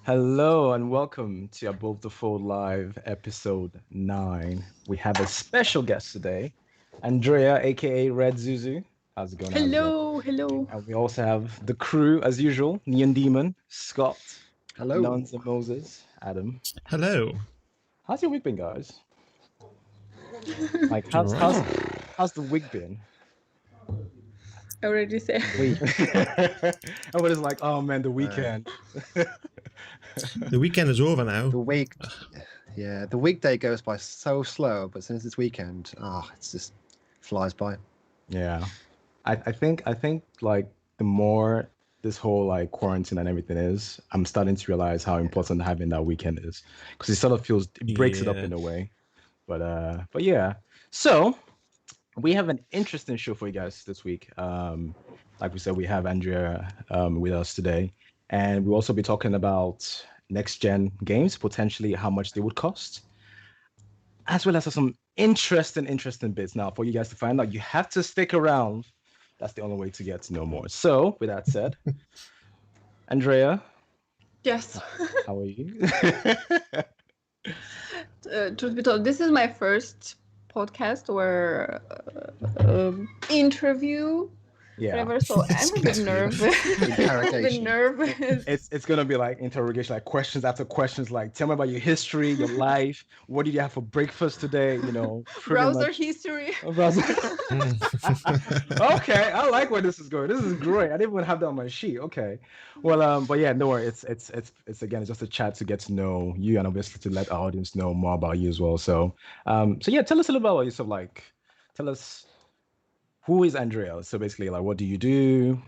Hello and welcome to Above the Fold Live episode 9. We have a special guest today, Andreea, aka Redzuzu. How's it going? Hello. And we also have the crew as usual: NeonDemon, Scott, Hello. Nons and Moses, Adam. Hello. How's your week been, guys? Like, how's the week been? I already said. Everybody's like, oh man, the weekend. The weekend is over now. The weekday goes by so slow, but since it's weekend, it just flies by. Yeah, I think like the more this whole like quarantine and everything is, I'm starting to realize how important having that weekend is, because it sort of breaks it up in a way. But yeah, so we have an interesting show for you guys this week. Like we said, we have Andreea with us today, and we'll also be talking about next-gen games, potentially how much they would cost, as well as some interesting bits. Now, for you guys to find out, you have to stick around. That's the only way to get to know more. So, with that said, Andreea. Yes. How are you? Truth be told, this is my first podcast or interview. Yeah. Whatever, so I'm a bit nervous. It's gonna be like interrogation, like questions after questions, like tell me about your history, your life. What did you have for breakfast today? You know, browser history. Okay, I like where this is going. This is great. I didn't even have that on my sheet. Okay, well, but yeah, no worry. It's again, it's just a chat to get to know you and obviously to let our audience know more about you as well. So yeah, tell us a little about yourself. Like, tell us. Who is Andreea? So basically, like, what do you do?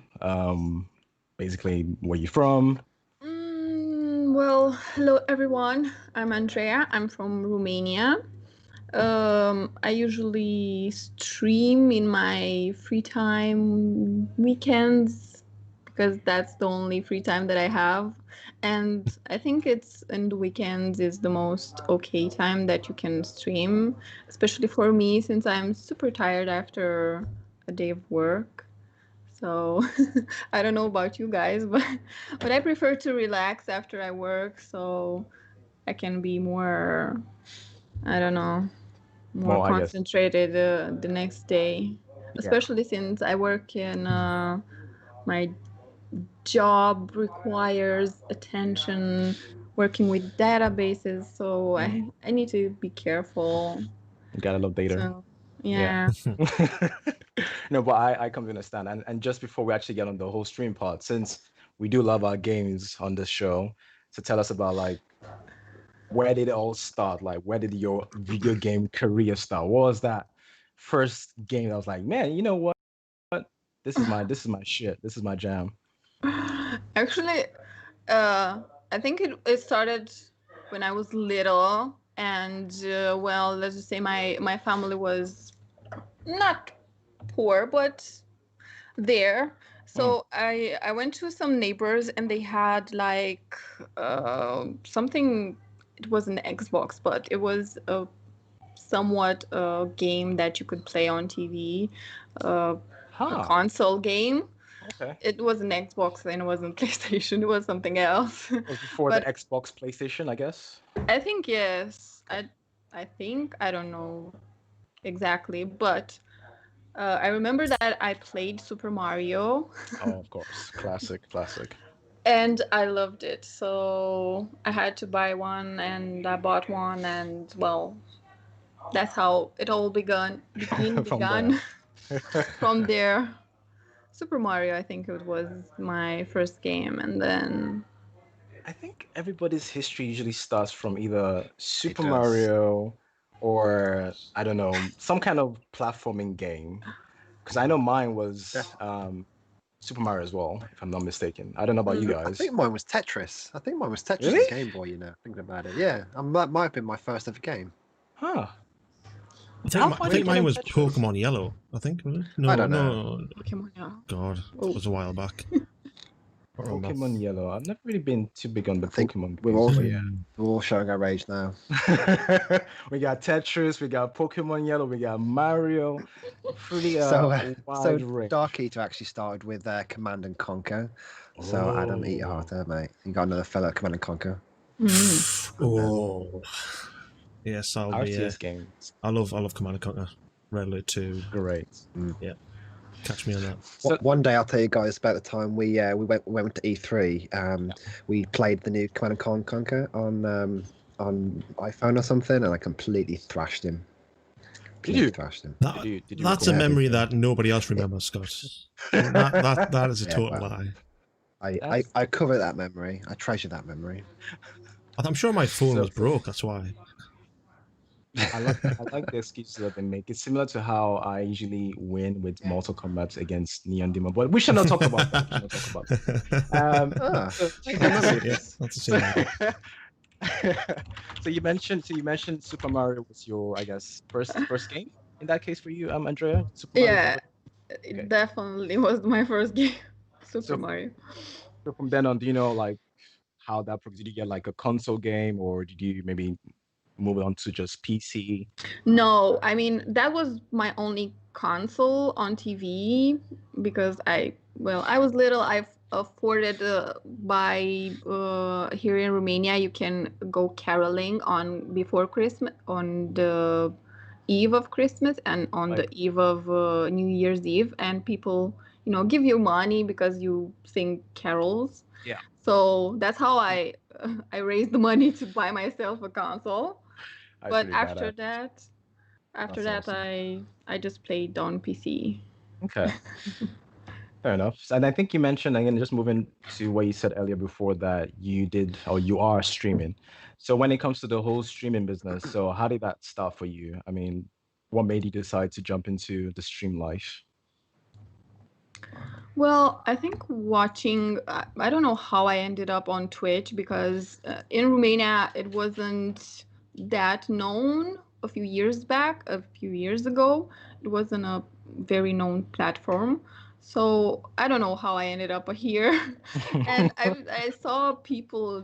Basically, where you from? Well, hello everyone. I'm Andreea. I'm from Romania. I usually stream in my free time weekends because that's the only free time that I have. And I think it's in the weekends is the most okay time that you can stream, especially for me since I'm super tired after a day of work. So I don't know about you guys, but I prefer to relax after I work so I can be more, I don't know, more concentrated the next day, especially since I work in my job requires attention, working with databases, so I need to be careful. You gotta love data. So, yeah. No, but I come to understand. And just before we actually get on the whole stream part, since we do love our games on this show, so tell us about like where did it all start? Like, where did your video game career start? What was that first game that was like, man, you know what? This is my shit. This is my jam. Actually, I think it started when I was little, and well, let's just say my family was not poor, but there. So I went to some neighbors, and they had like something. It was an Xbox, but it was a somewhat a game that you could play on TV, a console game. Okay. It was an Xbox and it wasn't PlayStation. It was something else. It was before the Xbox PlayStation, I guess. I think yes. I think I don't know exactly, but I remember that I played Super Mario. Oh, of course, classic. And I loved it, so I had to buy one, and I bought one, and well, That's how it all began. From there. From there. Super Mario, I think it was my first game, and then I think everybody's history usually starts from either It Super does. Mario or I don't know, some kind of platforming game. Because I know mine was Def- Super Mario as well, if I'm not mistaken. I don't know about you I guys. think mine was Tetris. I think mine was Tetris Really? on Game Boy. Thinking about it, yeah, that might have been my first ever game. Huh. I How far did you think get mine in was Tetris? Pokemon Yellow. I think was it? I No, don't know. no. Pokemon. Yeah. God, Oh. it was a while back. I don't remember. Pokemon Yellow. I've never really been too big on the I think Pokemon we're games, all but yeah. we're all showing our age now. We got Tetris, we got Pokemon Yellow, we got Mario. Pretty So wide range. Dark Eater actually started with Command and Conquer. So Adam, eat your heart Oh. there, mate. You got another fella Command and Conquer. Oh, yes, I'll be. RTS games. I love Command and Conquer. Red Alert 2. Great. Yeah, catch me on that. So, One day I'll tell you guys about the time we went to E3. We played the new Command and Conquer on iPhone or something, and I completely thrashed him. Did you? Thrashed him. That, did you that's a record memory everything? that nobody else remembers, Scott. That is a Yeah, total well. lie. I cover that memory. I treasure that memory. I'm sure my phone So- was broke. That's why. I like the excuses that they make. It's similar to how I usually win with Mortal Kombat against NeonDemon, but we shall not talk about that. We shall not talk about that. Ah, So, Yeah, that's the same. so you mentioned Super Mario was your, I guess, first game in that case for you, Andrea? Super Mario Yeah, Okay. it definitely was my first game. Super So- Mario. So from then on, do you know like how that progressed? Did you get like a console game, or did you maybe move on to just PC? No, I mean that was my only console on TV because I was little. I've afforded by here in Romania. You can go caroling on before Christmas, on the eve of Christmas, and on the Like- eve of New Year's Eve, and people give you money because you sing carols. Yeah. So that's how I raised the money to buy myself a console. I But pretty after badass. that, That's awesome. I just played on PC. Okay. Fair enough. And I think you mentioned, again, just moving to what you said earlier before, that you did or you are streaming. So when it comes to the whole streaming business, so how did that start for you? I mean, what made you decide to jump into the stream life? Well, I think watching, I don't know how I ended up on Twitch because in Romania it wasn't that known a few years back, a few years ago. It wasn't a very known platform. So I don't know how I ended up here. And I saw people,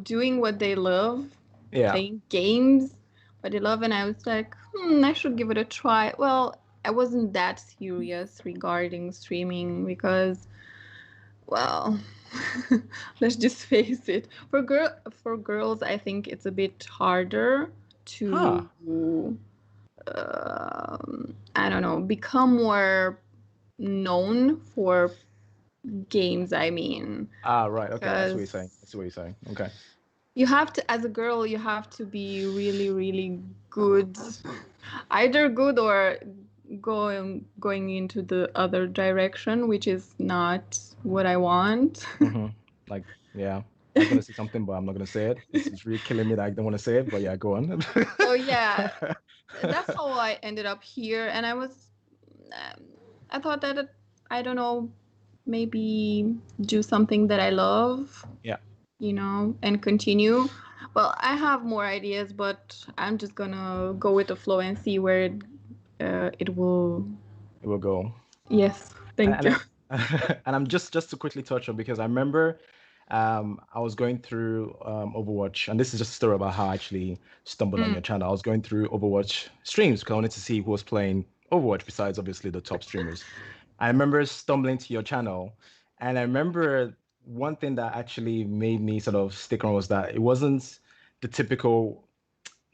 doing what they love, Yeah. playing games, what they love, and I was like, I should give it a try. Well, I wasn't that serious regarding streaming because, well, let's just face it. For girls, I think it's a bit harder to, I don't know, become more known for games. I mean, Right. Okay. That's what you're saying. because That's what you're saying. Okay. you have to, as a girl, you have to be really, really good, either good or going into the other direction, which is not what I want. Like, yeah. I'm gonna say something, but I'm not gonna say it. It's really killing me that I don't want to say it, but yeah, go on. So yeah, that's how I ended up here, and I thought that I don't know, maybe do something that I love. Yeah. And continue. Well, I have more ideas, but I'm just gonna go with the flow and see where it will. It will go. Yes, thank And you. and I'm just to quickly touch on, because I remember I was going through Overwatch, and this is just a story about how I actually stumbled on your channel. I was going through Overwatch streams because I wanted to see who was playing Overwatch besides obviously the top streamers. I remember stumbling to your channel, and I remember one thing that actually made me sort of stick on was that it wasn't the typical,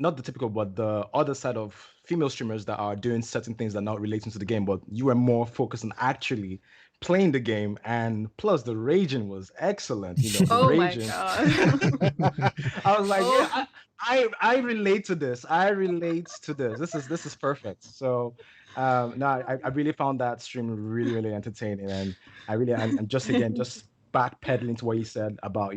not the typical, but the other side of female streamers that are doing certain things that are not relating to the game, but you were more focused on actually playing the game, and plus the raging was excellent. The Oh my raging. god. I was like, Oh. yeah, I relate to this. I relate to this. This is perfect. So no, I really found that stream really, really entertaining. And I really and just again, just backpedaling to what you said about,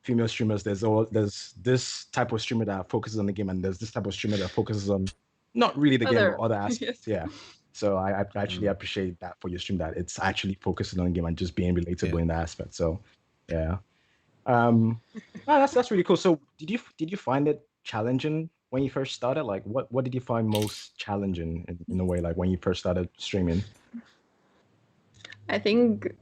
female streamers. There's this type of streamer that focuses on the game, and there's this type of streamer that focuses on not really the game, but Other, other yes. aspects. Yeah. So I actually appreciate that for your stream, that it's actually focusing on the game and just being relatable in that aspect. So yeah. That's really cool. So did you find it challenging when you first started? Like what did you find most challenging in a way, like when you first started streaming? I think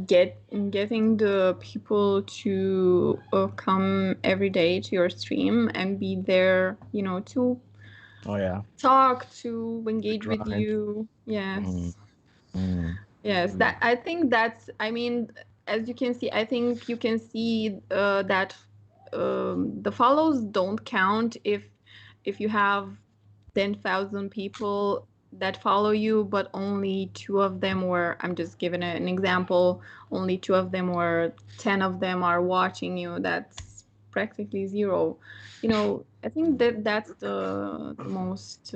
getting the people to come every day to your stream and be there, to Oh yeah. talk, to engage with grind. you. Yes. Mm. Yes, that I think that's. I mean, as you can see, I think you can see that the follows don't count if you have 10,000 people that follow you, but only two of them, or I'm just giving an example, only two of them or 10 of them are watching you. That's practically zero. I think that's the most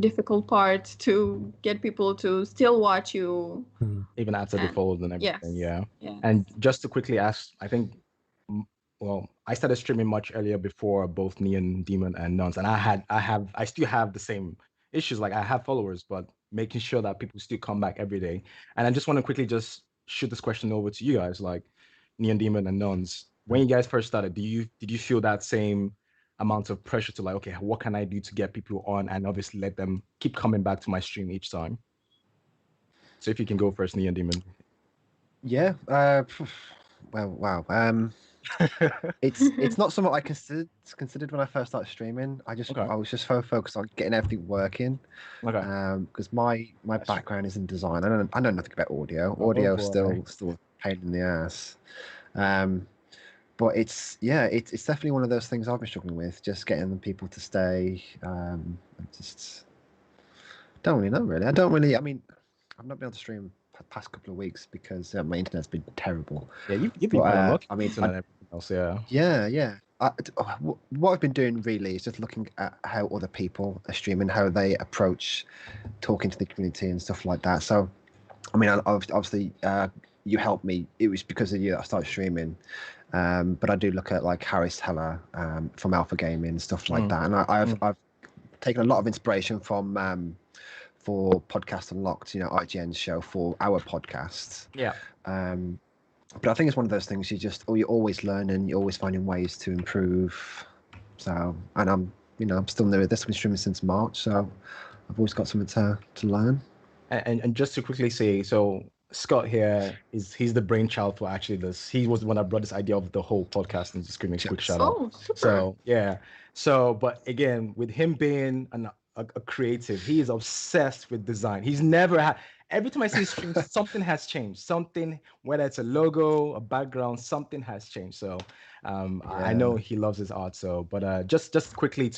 difficult part, to get people to still watch you. Even after the follows and everything. Yes. Yeah. And just to quickly ask, I think well, I started streaming much earlier before both NeonDemon and Nuns, and I still have the same issues. Like I have followers, but making sure that people still come back every day. And I just want to quickly just shoot this question over to you guys, like NeonDemon and Nuns. When you guys first started, did you feel that same amount of pressure to, like, okay, what can I do to get people on and obviously let them keep coming back to my stream each time? So if you can go first, NeonDemon. Yeah. Well, wow. It's not something I considered when I first started streaming. I was just so focused on getting everything working. Okay. Because my background is in design. I know nothing about audio. Audio is still a pain in the ass. But it's definitely one of those things I've been struggling with. Just getting the people to stay. Just don't really know. Really, I don't really. I mean, I've not been able to stream the past couple of weeks because my internet's been terrible. Yeah, you've been lucky. I mean, everything else, yeah. Yeah. What I've been doing really is just looking at how other people are streaming, how they approach talking to the community and stuff like that. So, I mean, obviously, you helped me. It was because of you that I started streaming. But I do look at like Harris Heller from Alpha Gaming and stuff like that, and I've taken a lot of inspiration from for Podcast Unlocked, IGN's show for our podcasts. Yeah. But I think it's one of those things you're always learning, you're always finding ways to improve. So, and I'm still new at this. I've been streaming since March, so I've always got something to learn. And just to quickly say, so Scott here he's the brainchild for actually this. He was the one that brought this idea of the whole podcast, and just giving a quick shout out. Oh, super. So yeah. So, but again, with him being a creative, he is obsessed with design. He's never had. Every time I see his stream, something has changed. Something, whether it's a logo, a background, something has changed. So, I know he loves his art. So, but just quickly,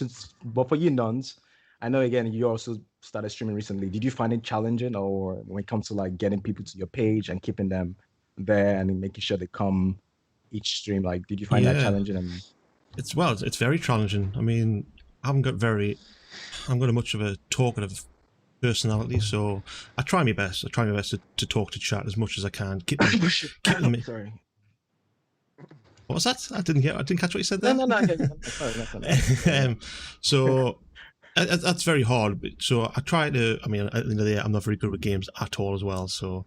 but for you nuns, I know again you also started streaming recently. Did you find it challenging, or when it comes to like getting people to your page and keeping them there and making sure they come each stream? Like, did you find that challenging? And it's very challenging. I mean, I'm not much of a talkative personality, so I try my best. To talk to chat as much as I can. Keep them. Sorry. What was that? I didn't catch what you said there. No. Sorry. So that's very hard. So I try to. I mean, at the end of the day, I'm not very good with games at all as well. So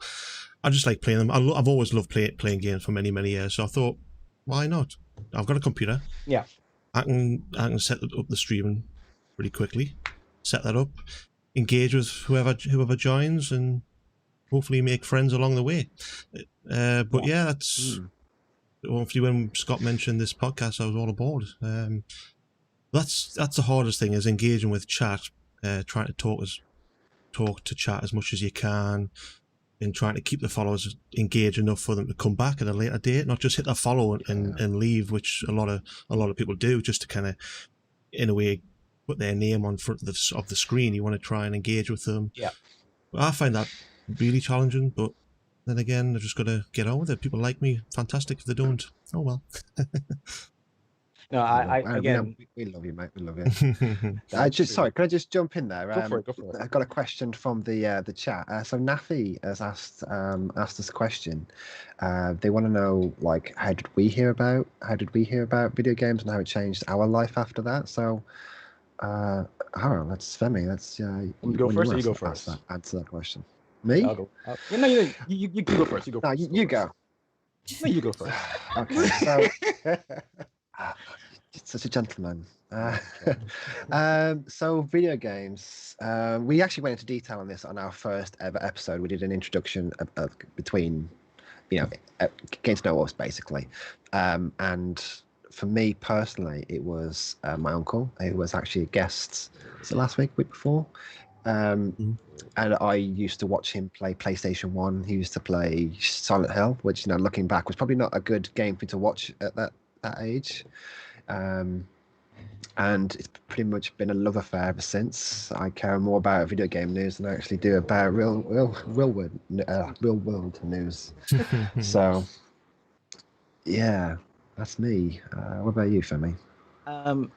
I just like playing them. I've always loved playing games for many years. So I thought, why not? I've got a computer. Yeah. I can set up the streaming pretty quickly. Set that up, engage with whoever joins, and hopefully make friends along the way. But yeah, that's hopefully when Scott mentioned this podcast, I was all aboard. That's the hardest thing, is engaging with chat, trying to talk to chat as much as you can, and trying to keep the followers engaged enough for them to come back at a later date, not just hit a follow and leave, which a lot of people do, just to kind of, in a way, put their name on front of the screen. You want to try and engage with them. Yeah. Well, I find that really challenging, but then again, I've just got to get on with it. People like me, fantastic. If they don't, oh well. No, I again. We love you, mate. We love you. That's true. Sorry, can I just jump in there? Go for it. Go for it. I got a question from the chat. So Nafi has asked us a question. They want to know, like, how did we hear about video games and how it changed our life after that? So, that's Femi. Let's go first, or you go first? Answer that question. Me? I'll go. You go first. You go. No, first. you go. No, you go first. Okay. So, such a gentleman. So video games. We actually went into detail on this on our first ever episode. We did an introduction between, getting to know us basically. And for me personally, it was my uncle who was actually a guest. Was it last week before? And I used to watch him play PlayStation 1. He used to play Silent Hill, which, looking back, was probably not a good game for me to watch at that age. And it's pretty much been a love affair ever since. I care more about video game news than I actually do about real world news. So, yeah, that's me. What about you, Femi? I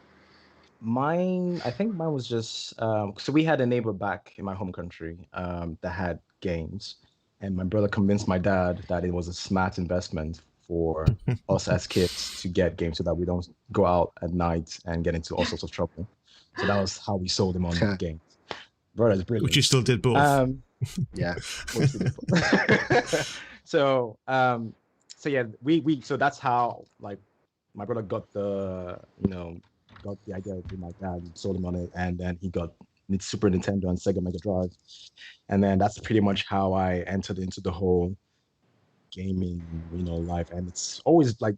think mine was just so we had a neighbor back in my home country that had games, and my brother convinced my dad that it was a smart investment for us as kids to get games so that we don't go out at night and get into all sorts of trouble. So that was how we sold him on games. Brother's brilliant. Which you still did both. Yeah. So yeah, so that's how, like, my brother got the idea with my dad, sold him on it, and then he got Super Nintendo and Sega Mega Drive, and then that's pretty much how I entered into the whole gaming, life. And it's always like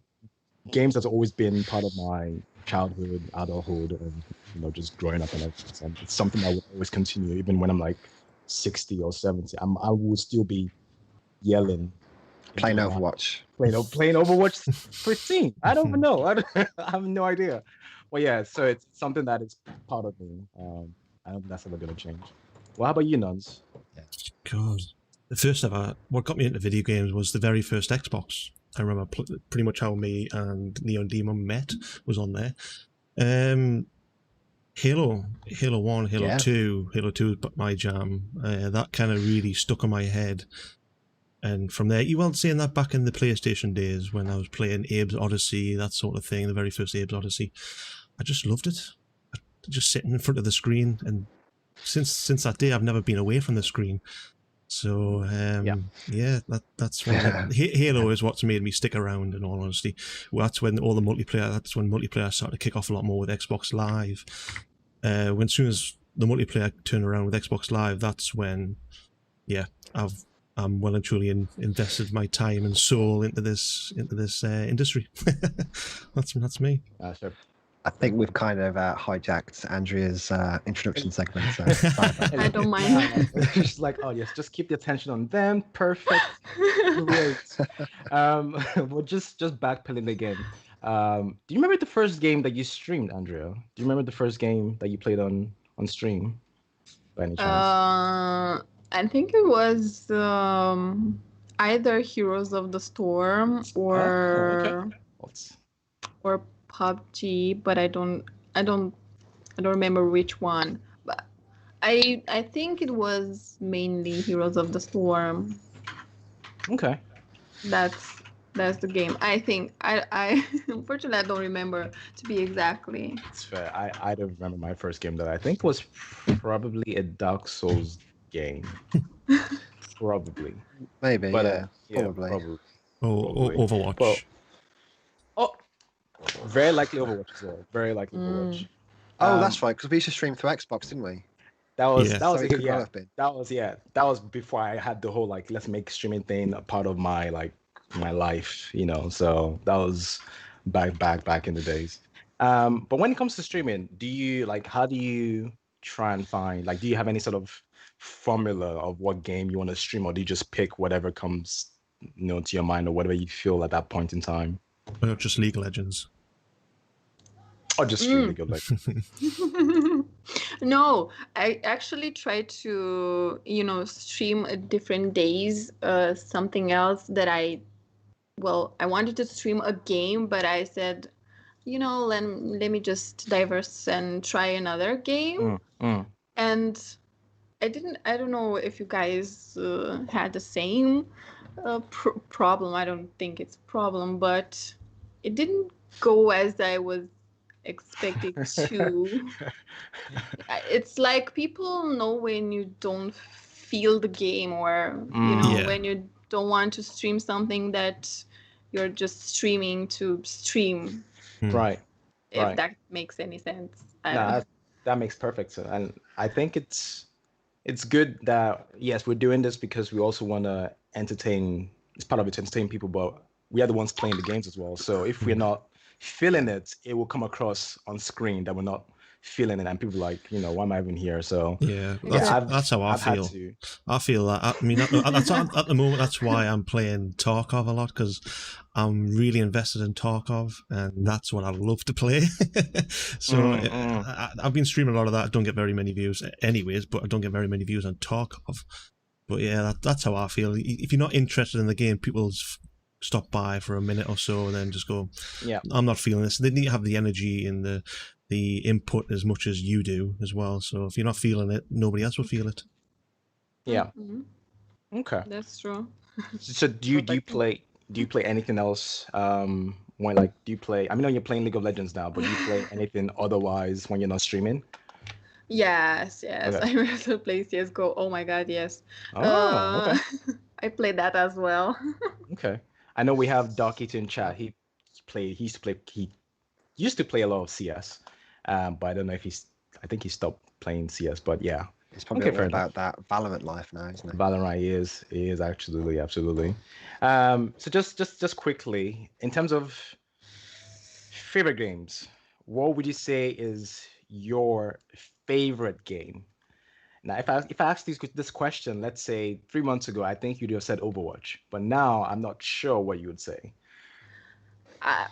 games has always been part of my childhood, adulthood, and just growing up and everything. And it's something that will always continue, even when I'm like 60 or 70. I will still be yelling, playing Overwatch. Playing Overwatch 15. I don't even know. I have no idea. Well, yeah, so it's something that is part of me. I don't think that's ever going to change. Well, how about you, Nuns? God, the first ever, what got me into video games was the very first Xbox. I remember pretty much how me and NeonDemon met was on there. Halo 1, Halo 2 was my jam. That kind of really stuck in my head. And from there, you weren't seeing that back in the PlayStation days when I was playing Abe's Odyssey, that sort of thing, the very first Abe's Odyssey. I just loved it. Just sitting in front of the screen, and since that day, I've never been away from the screen. So that's when Halo is what's made me stick around. In all honesty, that's when multiplayer started to kick off a lot more with Xbox Live. As soon as the multiplayer turned around with Xbox Live, that's when, I'm well and truly invested my time and soul into this industry. That's me. Sure. I think we've kind of hijacked Andrea's introduction segment. So I don't mind. She's like, oh yes, just keep the attention on them. Perfect. Great. Well, just backpedaling again. Do you remember the first game that you streamed, Andrea? Do you remember the first game that you played on stream, by any chance? I think it was either Heroes of the Storm or PUBG, but I don't remember which one. But I think it was mainly Heroes of the Storm. Okay. That's the game. I think I unfortunately I don't remember to be exactly. It's fair. I don't remember my first game that I think was probably a Dark Souls game. Probably. Maybe. But, probably. Overwatch. Very likely Overwatch as well. Very likely Overwatch. Oh, that's right. Because we used to stream through Xbox, didn't we? That was before I had the whole let's make streaming thing a part of my life, So that was back in the days. But when it comes to streaming, do you how do you try and find do you have any sort of formula of what game you want to stream, or do you just pick whatever comes to your mind or whatever you feel at that point in time? Or just League of Legends. Or just stream League of Legends. No, I actually try to, stream at different days. Something else that I wanted to stream a game, but I said let me just diverse and try another game. And I don't know if you guys had the same problem. I don't think it's a problem, but it didn't go as I was expecting to. It's like people know when you don't feel the game, or Yeah. when you don't want to stream something that you're just streaming to stream. Right. If Right. that makes any sense. I No, don't. that makes perfect sense. And I think it's good that yes, we're doing this because we also want to entertain. It's part of it to entertain people, but we are the ones playing the games as well. So if we're not feeling it, it will come across on screen that we're not feeling it, and people are like, why am I even here? So Yeah, Exactly. that's how I I've had feel. to. I feel that. I mean, that's at the moment. That's why I'm playing Tarkov a lot, because I'm really invested in Tarkov, and that's what I love to play. So I've been streaming a lot of that. I don't get very many views, anyways, but I don't get very many views on Tarkov. But yeah, that's how I feel. If you're not interested in the game, people stop by for a minute or so, and then just go, Yeah. I'm not feeling this. They need to have the energy and the input as much as you do as well. So if you're not feeling it, nobody else will feel it. Yeah. Mhm. Okay. That's true. So do you play anything else? When do you play? I mean, you're playing League of Legends now, but do you play anything otherwise when you're not streaming? Yes, Okay. I also play CS:GO. Oh my God, yes. Oh, okay. I played that as well. Okay. I know we have Dockit in chat. He used to play a lot of CS. But I don't know if I think he stopped playing CS, but yeah. It's probably Okay, all fair enough. about that Valorant life now, isn't it? Valorant he is absolutely. So just quickly, in terms of favorite games, what would you say is your favorite game? Now, if I asked this question, let's say 3 months ago, I think you'd have said Overwatch, but now I'm not sure what you would say. I,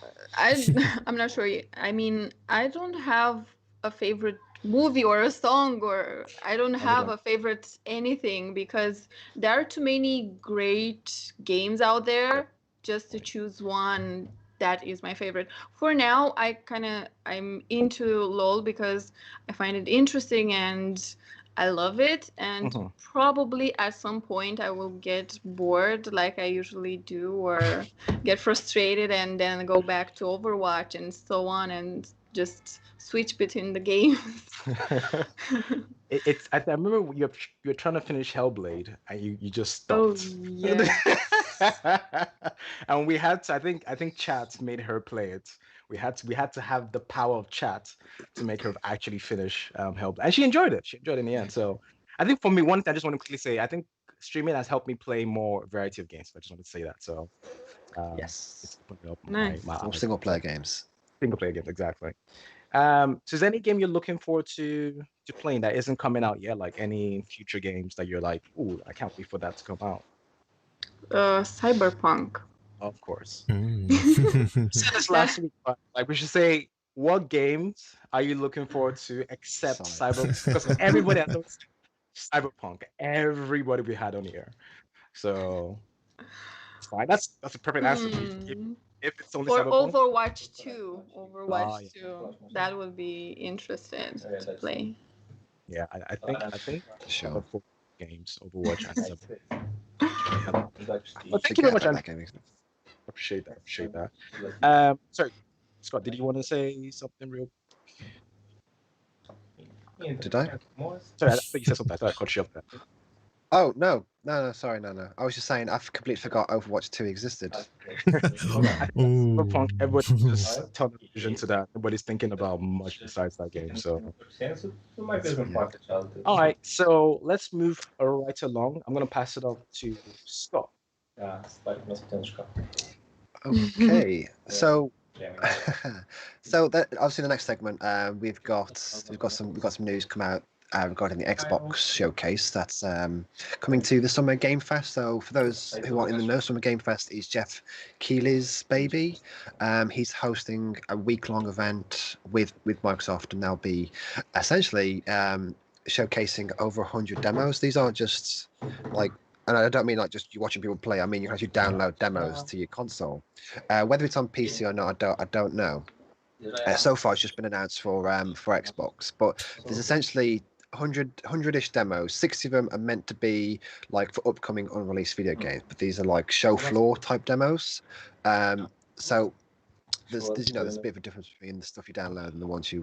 I'm not sure. I mean, I don't have a favorite movie or a song, or I don't Neither do have I. a favorite anything, because there are too many great games out there just to choose one that is my favorite. For now, I'm into LOL because I find it interesting and I love it, and Mhm. probably at some point I will get bored like I usually do, or get frustrated and then go back to Overwatch and so on, and just switch between the games. I remember you're trying to finish Hellblade and you just Oh stopped. yeah. And we had to, I think chat made her play it. We had to have the power of chat to make her actually finish Hellblade. And she enjoyed it. She enjoyed it in the end. So I think for me, one thing I just want to quickly say, I think streaming has helped me play more variety of games. I just want to say that. So it's Yes. opened up Nice. my More eyes. single player games. Single player games, exactly. So is there any game you're looking forward to playing that isn't coming out yet? Like any future games that you're like, "Ooh, I can't wait for that to come out." Cyberpunk. Of course. Mm. Said this That last week, but like we should say, what games are you looking forward to except Solid. Cyber? Because everybody has knows Cyberpunk. Everybody we had on here, so it's fine. That's a perfect answer. If it's only or Cyberpunk, Overwatch 2. ah, Overwatch 2. That would be interesting to play. yeah. I think Sure. the four games, Overwatch and Cyberpunk. Well, thank you very Forget much, about and that game. appreciate that. Appreciate that. Sorry, Scott, did you want to say something real? Did I? Sorry, I thought you said something. I thought I cut you off there. Oh no. Sorry, no. I was just saying I completely forgot Overwatch 2 existed. Cyberpunk, everybody just Ooh. turn their vision to that. Nobody's thinking about much besides that game. So, all right. So let's move right along. I'm gonna pass it off to Scott. Okay. So so that obviously the next segment we've got some news come out regarding the Xbox showcase that's coming to the Summer Game Fest. So for those who aren't in the know, Summer Game Fest is Jeff Keighley's baby. He's hosting a week-long event with Microsoft, and they'll be essentially showcasing over 100 demos. These aren't just like, and I don't mean like just you watching people play. I mean you can actually download demos to your console. Whether it's on PC or not, I don't know. So far, it's just been announced for Xbox, but there's essentially 100-ish demos. 60 of them are meant to be like for upcoming unreleased video games, but these are like show floor type demos. So there's there's a bit of a difference between the stuff you download and the ones you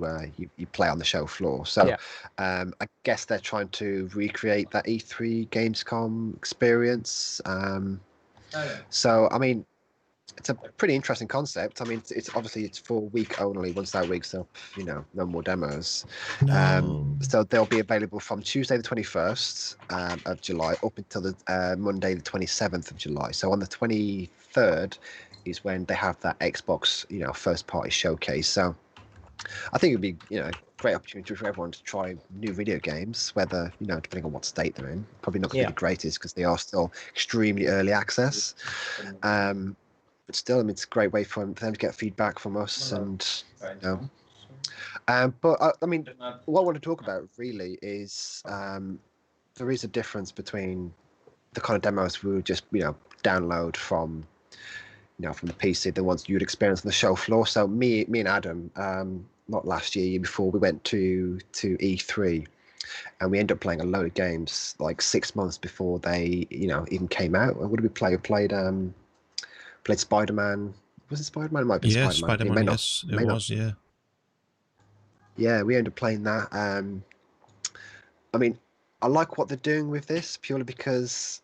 play on the show floor. So I guess they're trying to recreate that E3 Gamescom experience. So I mean, it's a pretty interesting concept. I mean, it's obviously it's for a week only. Once that week's up, no more demos. So they'll be available from Tuesday the 21st of July up until the Monday the 27th of July. So on the 23rd is when they have that Xbox first party showcase. So I think it'd be a great opportunity for everyone to try new video games, whether depending on what state they're in. Probably not going to be the greatest because they are still extremely early access. But still, I mean, it's a great way for them to get feedback from us, and But I mean, what I want to talk about really is there is a difference between the kind of demos we would just download from from the PC, the ones you'd experience on the show floor. So me and Adam, not last year before, we went to E3, and we ended up playing a load of games like 6 months before they even came out. What did we play? We played Spider-Man. Was it Spider-Man? It might be Spider-Man. Spider-Man, yes, it was, yeah. Yeah, we ended up playing that. I mean, I like what they're doing with this purely because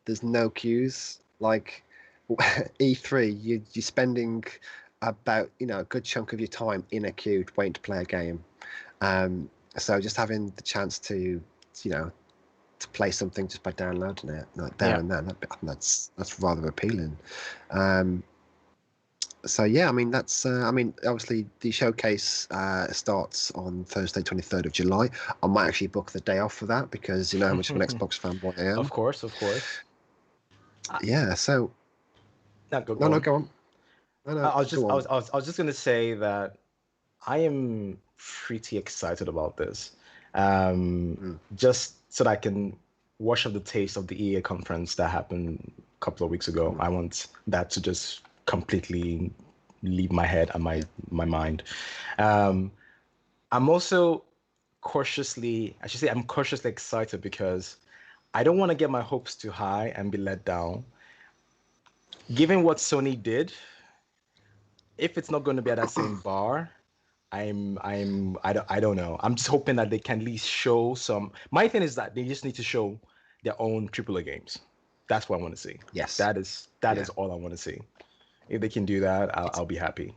there's no queues. Like E3, you're spending about a good chunk of your time in a queue waiting to play a game. So just having the chance to to play something just by downloading it like there and then, that's rather appealing. So yeah, I mean that's obviously the showcase starts on Thursday 23rd of July. I might actually book the day off for that because you know how much of an Xbox fanboy I am. Of course. Yeah, so go on. I was just gonna say that I am pretty excited about this. Just so that I can wash up the taste of the EA conference that happened a couple of weeks ago. I want that to just completely leave my head and my mind. I'm also cautiously excited because I don't want to get my hopes too high and be let down. Given what Sony did, if it's not going to be at that same bar, I don't know. I'm just hoping that they can at least show some. My thing is that they just need to show their own AAA games. That's what I want to see. Yes, that is all I want to see. If they can do that, I'll be happy.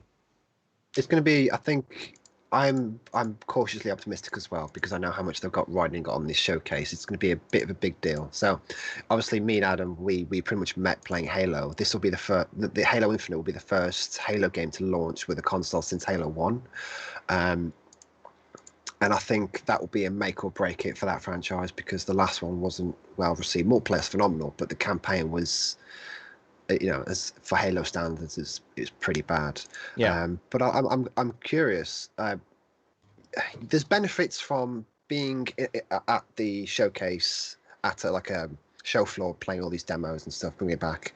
It's going to be. I think I'm cautiously optimistic as well because I know how much they've got riding on this showcase. It's going to be a bit of a big deal. So, obviously, me and Adam, we pretty much met playing Halo. This will be the first. The Halo Infinite will be the first Halo game to launch with a console since Halo 1. And I think that will be a make or break it for that franchise because the last one wasn't well received. Multiplayer's phenomenal, but the campaign was, as for Halo standards, is pretty bad. Yeah. But I'm curious. There's benefits from being at the showcase at a show floor, playing all these demos and stuff, bringing it back.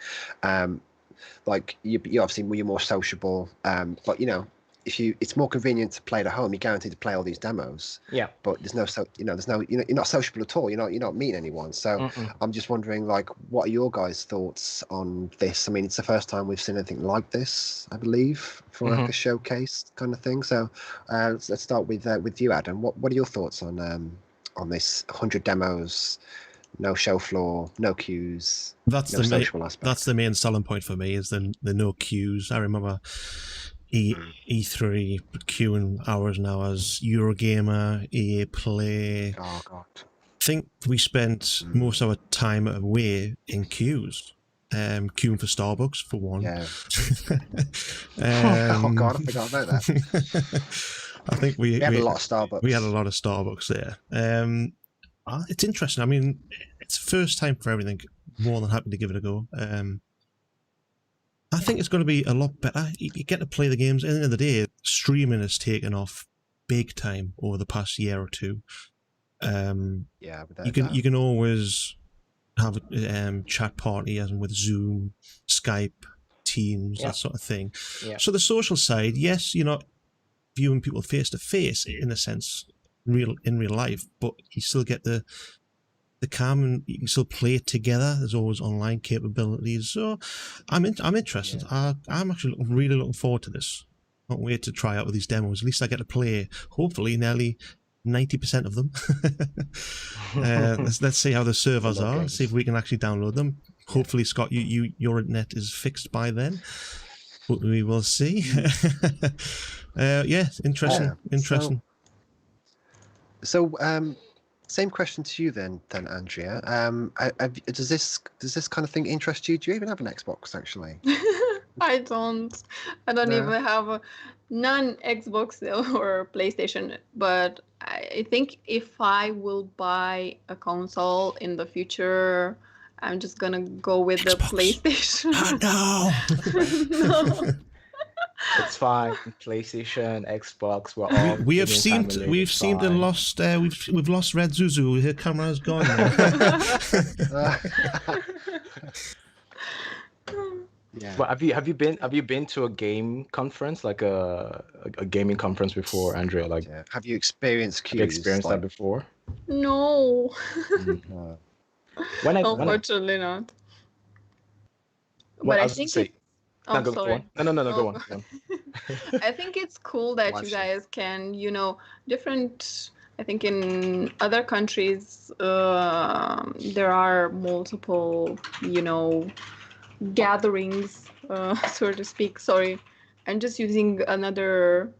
Like you obviously you're more sociable, but it's more convenient to play at home. You're guaranteed to play all these demos. Yeah. But you're not sociable at all. You're not meeting anyone. So I'm just wondering, like, what are your guys' thoughts on this? I mean, it's the first time we've seen anything like this, I believe, for like a showcase kind of thing. So let's start with you, Adam. What are your thoughts on this 100 demos? No show floor, no queues. That's the main selling point for me is the no queues. I remember E3 queuing hours and hours. Eurogamer, EA Play. Oh God! I think we spent most of our time away in queues. Queuing for Starbucks for one. Yeah. Oh God, I forgot about that. I think we had a lot of Starbucks. We had a lot of Starbucks there. It's interesting. I mean, it's the first time for everything. More than happy to give it a go. I think it's going to be a lot better. You get to play the games. At the end of the day, streaming has taken off big time over the past year or two. You can always have a chat party, as in with Zoom, Skype, Teams, that sort of thing. Yeah. So the social side, yes, viewing people face to face in a sense, in real life, but you still get the cam and you can still play it together. There's always online capabilities, so I'm interested. I'm actually really looking forward to this. Can't wait to try out with these demos. At least I get to play, hopefully, nearly 90% of them. Let's see how the servers are. See if we can actually download them. Hopefully, Scott, your internet is fixed by then. But we will see. Interesting. So, same question to you then, Andrea. Does this kind of thing interest you? Do you even have an Xbox, actually? I don't even have a non-Xbox or PlayStation, but I think if I will buy a console in the future, I'm just gonna go with Xbox. The PlayStation. Oh, no. No. It's fine. PlayStation, Xbox, we're all. We've seen the lost. We've lost Redzuzu. Her camera's gone. Yeah. But have you been to a game conference, like a gaming conference before, Andrea? Like, have you experienced queues? Have you experienced that before? No. Unfortunately not. Well, but I think sorry. No, go on. I think it's cool that you guys can, different. I think in other countries there are multiple, gatherings, so to speak. Sorry, I'm just using other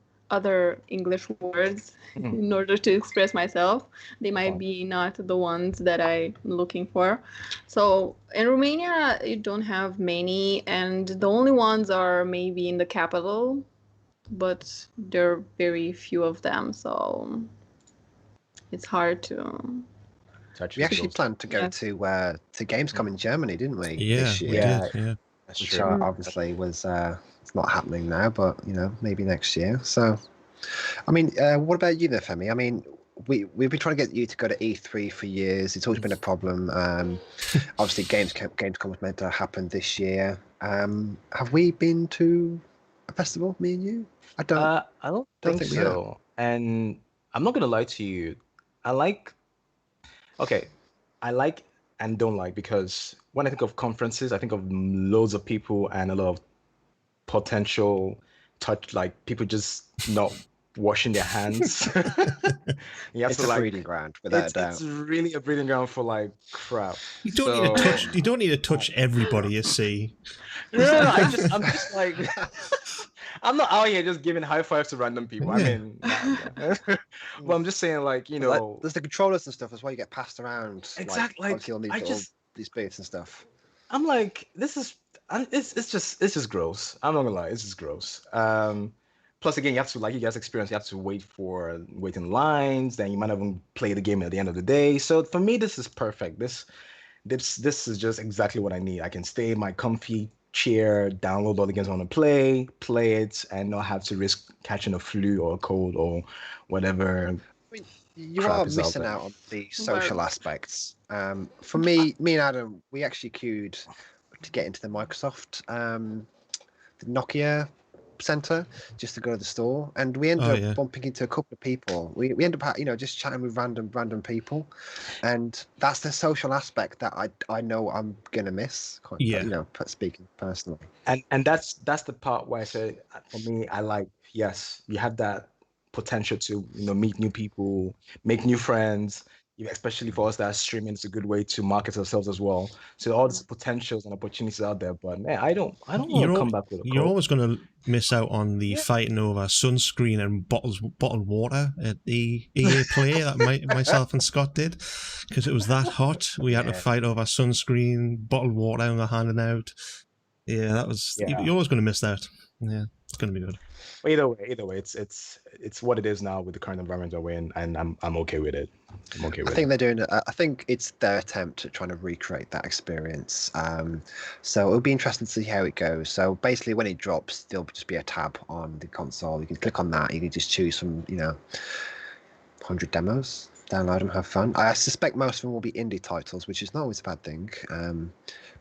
English words in order to express myself. They might be not the ones that I'm looking for. So in Romania, you don't have many, and the only ones are maybe in the capital, but there are very few of them. So it's hard to. We actually planned to go to Gamescom in Germany, didn't we? Yeah, this year? Yeah. Which obviously was it's not happening now, but maybe next year. So, I mean, what about you, there, Femi? I mean, we've been trying to get you to go to E3 for years. It's always been a problem. Obviously, Gamescom was meant to happen this year. Have we been to a festival, me and you? I don't think so. And I'm not gonna lie to you. I like and don't like, because when I think of conferences, I think of loads of people and a lot of potential people just not washing their hands. It's a breeding ground, without a doubt. It's really a breeding ground for crap. You don't need to touch everybody, you see. No, I'm just like I'm not out here just giving high fives to random people. I mean, well, I'm just saying, there's the controllers and stuff. That's why you get passed around. Exactly. These booths and stuff. I'm like, it's just gross. I'm not gonna lie, it's just gross. Plus, again, you have to, like you guys experience, you have to wait in lines. Then you might not even play the game at the end of the day. So for me, this is perfect. This is just exactly what I need. I can stay in my comfy chair, download all the games I want to play it, and not have to risk catching a flu or a cold or whatever. I mean, you are missing out on the social aspects. For me and Adam, we actually queued to get into the Microsoft, the Nokia Center, just to go to the store, and we ended up bumping into a couple of people. We ended up just chatting with random people, and that's the social aspect that I know I'm gonna miss. Speaking personally, and that's the part where I say, for me, I like, yes, you have that potential to meet new people, make new friends. Especially for us that are streaming, it's a good way to market ourselves as well. So all these potentials and opportunities out there. But man, I don't want to come back with a You're always going to miss out on the fighting over sunscreen and bottled water at the EA Play that myself and Scott did, because it was that hot. We had to fight over sunscreen, bottled water, and we're handing out. Yeah, that was. You're always going to miss that. Yeah, it's going to be good. Either way, it's what it is now with the current environment we're in, and I'm okay with it. I think they're doing it. I think it's their attempt at trying to recreate that experience. So it'll be interesting to see how it goes. So basically, when it drops, there'll just be a tab on the console. You can click on that. You can just choose from 100 demos, download them, have fun. I suspect most of them will be indie titles, which is not always a bad thing.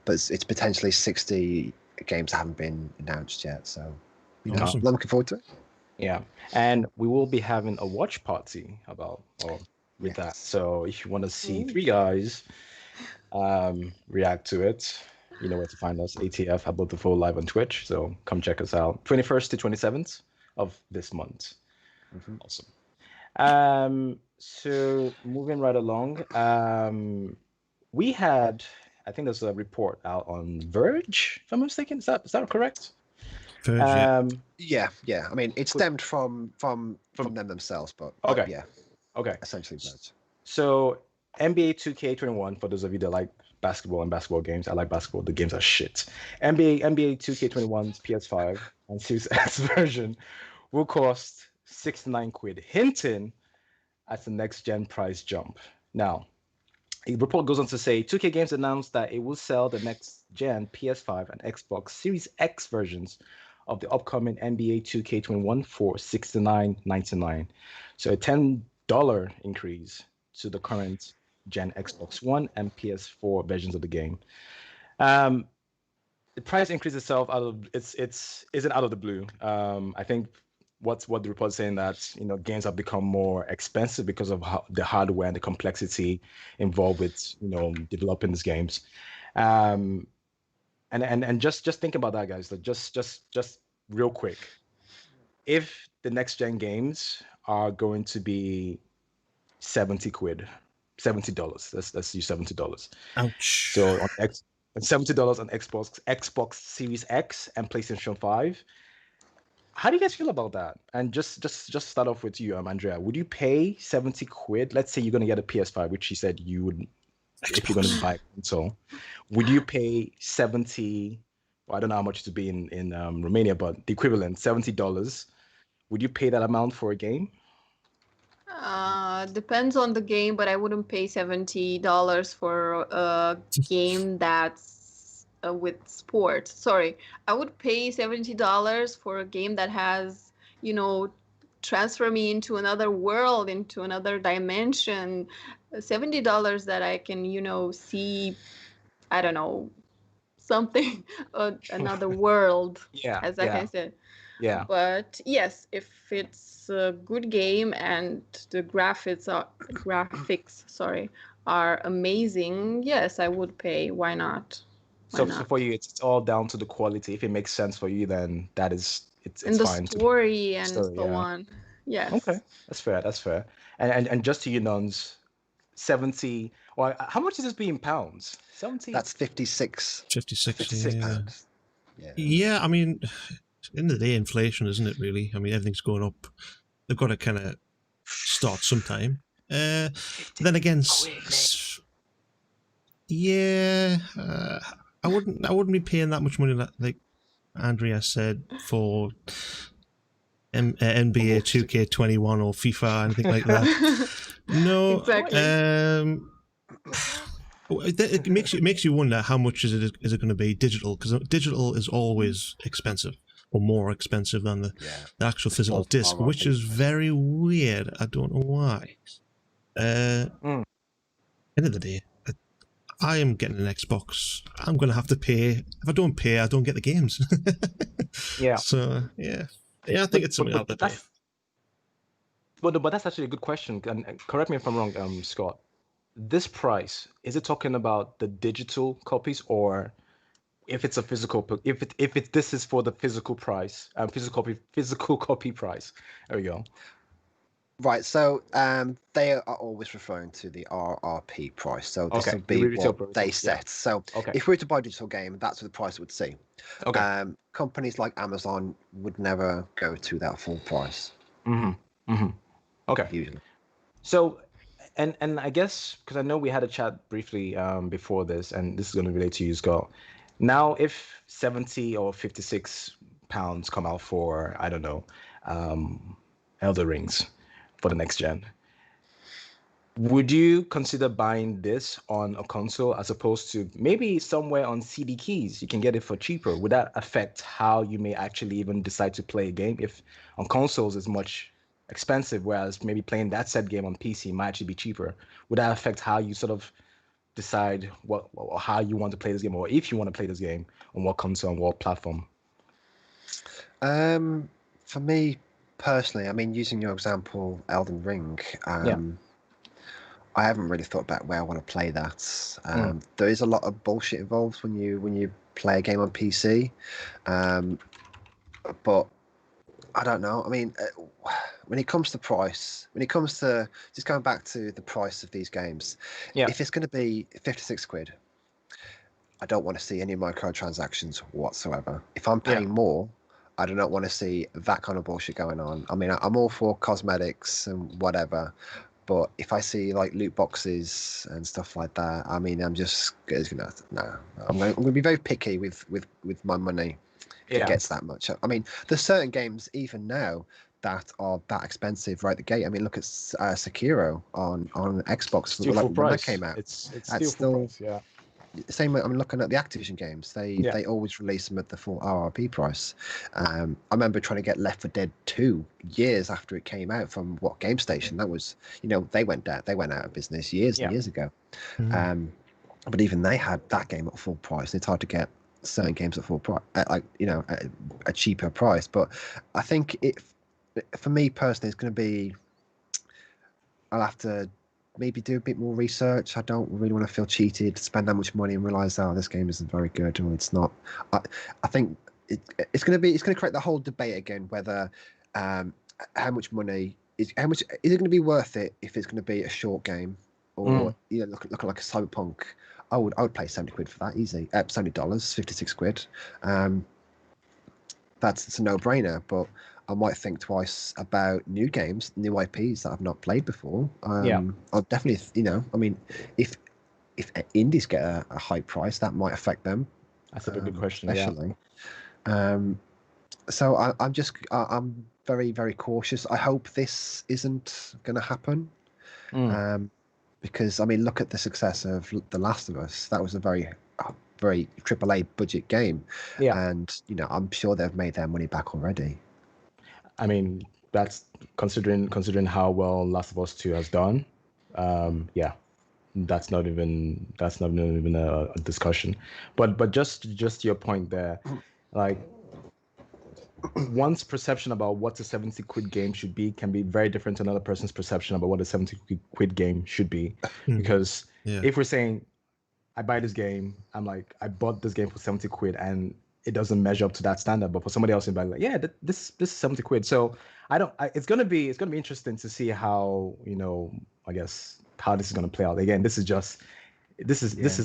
But it's potentially 60 games that haven't been announced yet. So. Awesome. I'm looking forward to it. Yeah, and we will be having a watch party with that. Yes. So if you want to see Ooh. three guys react to it, you know where to find us. ATF about the full live on Twitch. So come check us out. 21st to 27th of this month. Mhm. Awesome. So moving right along, we had, I think there's a report out on Verge, if I'm not mistaken. Is that correct? Verge, yeah. Yeah, yeah. I mean, it stemmed from From them themselves, but okay, yeah, okay. essentially that. So NBA 2K21, for those of you that like basketball and basketball games, I like basketball. The games are shit. NBA 2K21's PS5 and Series X version will cost 69 quid, hinting at the next gen price jump. Now, a report goes on to say 2K Games announced that it will sell the next gen PS5 and Xbox Series X versions of the upcoming NBA 2K21 for $69.99. So a $10 increase to the current gen Xbox One and PS4 versions of the game. Um, the price increase itself it's isn't out of the blue. I think what the report is saying that games have become more expensive because of the hardware and the complexity involved with developing these games. Um, and just think about that, guys. Like just real quick, if the next gen games are going to be 70 quid, $70. Let's use $70. Ouch. So on X, $70 on Xbox Series X and PlayStation 5. How do you guys feel about that? And just start off with you, Andrea. Would you pay 70 quid? Let's say you're gonna get a PS5, which you said you would if you're gonna Xbox. buy a console. Would you pay 70? Well, I don't know how much to be in Romania, but the equivalent, $70. Would you pay that amount for a game? Depends on the game, but I wouldn't pay $70 for a game that's with sport. Sorry, I would pay $70 for a game that has, you know, transfer me into another world, into another dimension. $70 that I can, see, I don't know, something, another world, Yeah, as like I yeah, said. yeah. But yes, if it's a good game and the graphics, sorry, are amazing, yes, I would pay. Why not? Why So for not? you, it's all down to the quality. If it makes sense for you, then it's And the fine to story and story. so Yeah. on. Okay, Yes. that's fair. That's fair. And just to you nuns, 70. Well, how much is this be in pounds? 70, That's 56 56, 56 yeah. pounds. Yeah. Yeah, I mean, at the end of the day, inflation, isn't it, really? I mean, everything's going up. They've got to kind of start sometime. Then again, yeah, I wouldn't be paying that much money, like Andrea said, for NBA 2K21 or FIFA, anything like that. No, Exactly. it makes you wonder how much is it going to be digital, because digital is always expensive or more expensive than the actual physical disc, which is very weird. I don't know why. End of the day, I am getting an Xbox. I'm going to have to pay. If I don't pay, I don't get the games. Yeah. So yeah, I think it's something I'll have to pay. But that's actually a good question. And correct me if I'm wrong, Scott. This price, is it talking about the digital copies, or if it's a physical, if this is for the physical price, physical copy price? There we go. Right, so they are always referring to the RRP price. So this Okay, will the be retail what price. they Yeah. set. So Okay. if we were to buy a digital game, that's what the price would see. Okay. Companies like Amazon would never go to that full price. Okay. Usually. So, and I guess because I know we had a chat briefly before this, and this is going to relate to you, Scott. Now, if 70 or 56 pounds come out for, I don't know, Elder Rings for the next gen, would you consider buying this on a console as opposed to maybe somewhere on CD keys? You can get it for cheaper. Would that affect how you may actually even decide to play a game? If on consoles it's much expensive, whereas maybe playing that said game on PC might actually be cheaper. Would that affect how you sort of decide what or how you want to play this game, or if you want to play this game on what console and what platform? For me personally, I mean, using your example, Elden Ring, I haven't really thought about where I want to play that. There is a lot of bullshit involved when you play a game on PC, but I don't know. I mean, when it comes to price, when it comes to just going back to the price of these games, if it's going to be 56 quid, I don't want to see any microtransactions whatsoever. If I'm paying more, I do not want to see that kind of bullshit going on. I mean, I'm all for cosmetics and whatever, but if I see like loot boxes and stuff like that, I mean, I'm just gonna I'm gonna be very picky with my money if it gets that much. I mean, there's certain games even now that are that expensive right at the gate. I mean, look at Sekiro on Xbox. Still full When price. that came out, It's still full price. Yeah. Same way. I'm looking at the Activision games. They always release them at the full RRP price. I remember trying to get Left 4 Dead 2 years after it came out from Game Station. That was, they went out of business years and years ago. But even they had that game at full price. It's hard to get certain games at full price, at a cheaper price. But I think for me personally, it's going to be. I'll have to maybe do a bit more research. I don't really want to feel cheated, spend that much money and realize, this game isn't very good or it's not. I think it's going to create the whole debate again, whether how much is it going to be worth it if it's going to be a short game or look like a Cyberpunk. I would play 70 quid for that easy. $70, 56 quid. It's a no-brainer, but I might think twice about new games, new IPs that I've not played before. I'll definitely, I mean, if indies get a high price, that might affect them. That's a good question, especially. So I'm very, very cautious. I hope this isn't going to happen. Because, I mean, look at the success of The Last of Us. That was a very AAA budget game. And, I'm sure they've made their money back already. I mean, that's considering how well Last of Us 2 has done. That's not even a discussion. But just your point there, like, one's perception about what a 70 quid game should be can be very different to another person's perception about what a 70 quid game should be. Because if we're saying, I buy this game, I'm like, I bought this game for 70 quid and it doesn't measure up to that standard, but for somebody else, it'd be like, this is 70 quid. So it's gonna be interesting to see how, I guess, how this is gonna play out. Again, this is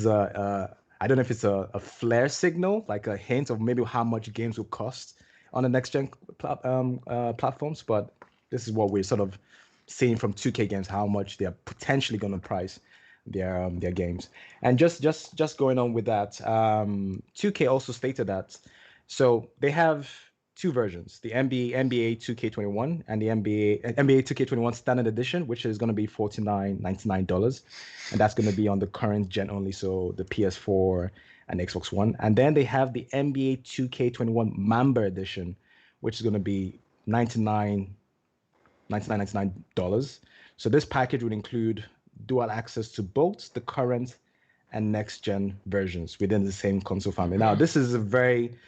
a I don't know if it's a flare signal, like a hint of maybe how much games will cost on the next gen platforms, but this is what we're sort of seeing from 2K games, how much they're potentially going to price their games. And just going on with that, 2K also stated that, so they have two versions, the NBA 2K21 and the NBA 2K21 Standard Edition, which is going to be $49.99, and that's going to be on the current gen only, so the PS4 and Xbox One. And then they have the NBA 2K21 Mamba Edition, which is going to be $99. So this package would include dual access to both the current and next gen versions within the same console family. Now, this is very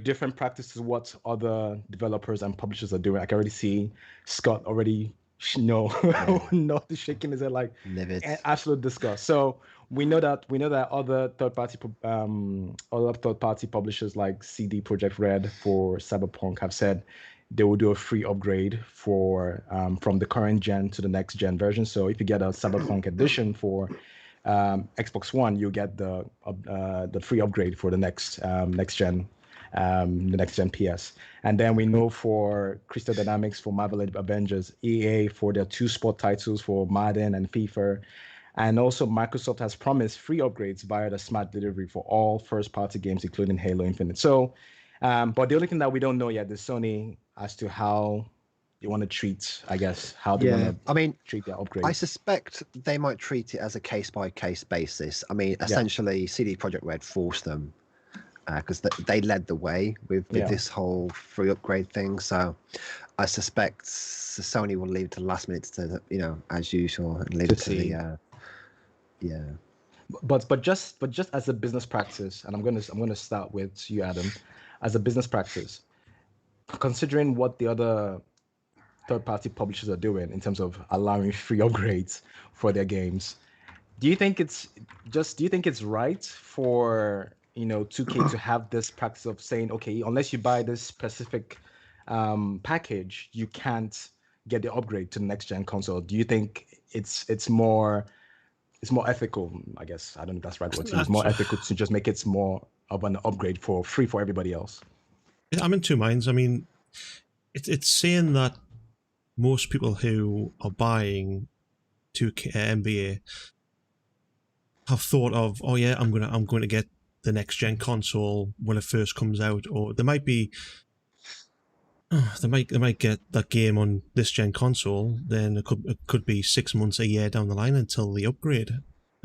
different practice to what other developers and publishers are doing. I can already see Scott already not shaking his head like absolute disgust. So we know that other third party publishers like CD Projekt Red for Cyberpunk have said they will do a free upgrade for from the current gen to the next gen version. So if you get a Cyberpunk edition for Xbox One, you get the free upgrade for the next gen. The next gen PS. And then we know for Crystal Dynamics for Marvel Avengers, EA for their two sport titles for Madden and FIFA. And also Microsoft has promised free upgrades via the smart delivery for all first party games, including Halo Infinite. So, but the only thing that we don't know yet is Sony as to how they want to treat, I guess, how they want to treat their upgrades. I suspect they might treat it as a case by case basis. I mean, essentially CD Projekt Red forced them, because they led the way with this whole free upgrade thing. So I suspect Sony will leave it to the last minute to, as usual, and leave it to the But just as a business practice, and I'm gonna start with you, Adam, as a business practice, considering what the other third-party publishers are doing in terms of allowing free upgrades for their games. Do you think it's right for 2K to have this practice of saying, okay, unless you buy this specific package, you can't get the upgrade to the next gen console? Do you think it's more ethical? I guess I don't know if that's the right word to use. More ethical to just make it more of an upgrade for free for everybody else. I'm in two minds. I mean, it's saying that most people who are buying 2K NBA have thought of, oh yeah, I'm going to get the next gen console when it first comes out, or they might get that game on this gen console. Then it could be 6 months, a year down the line until the upgrade,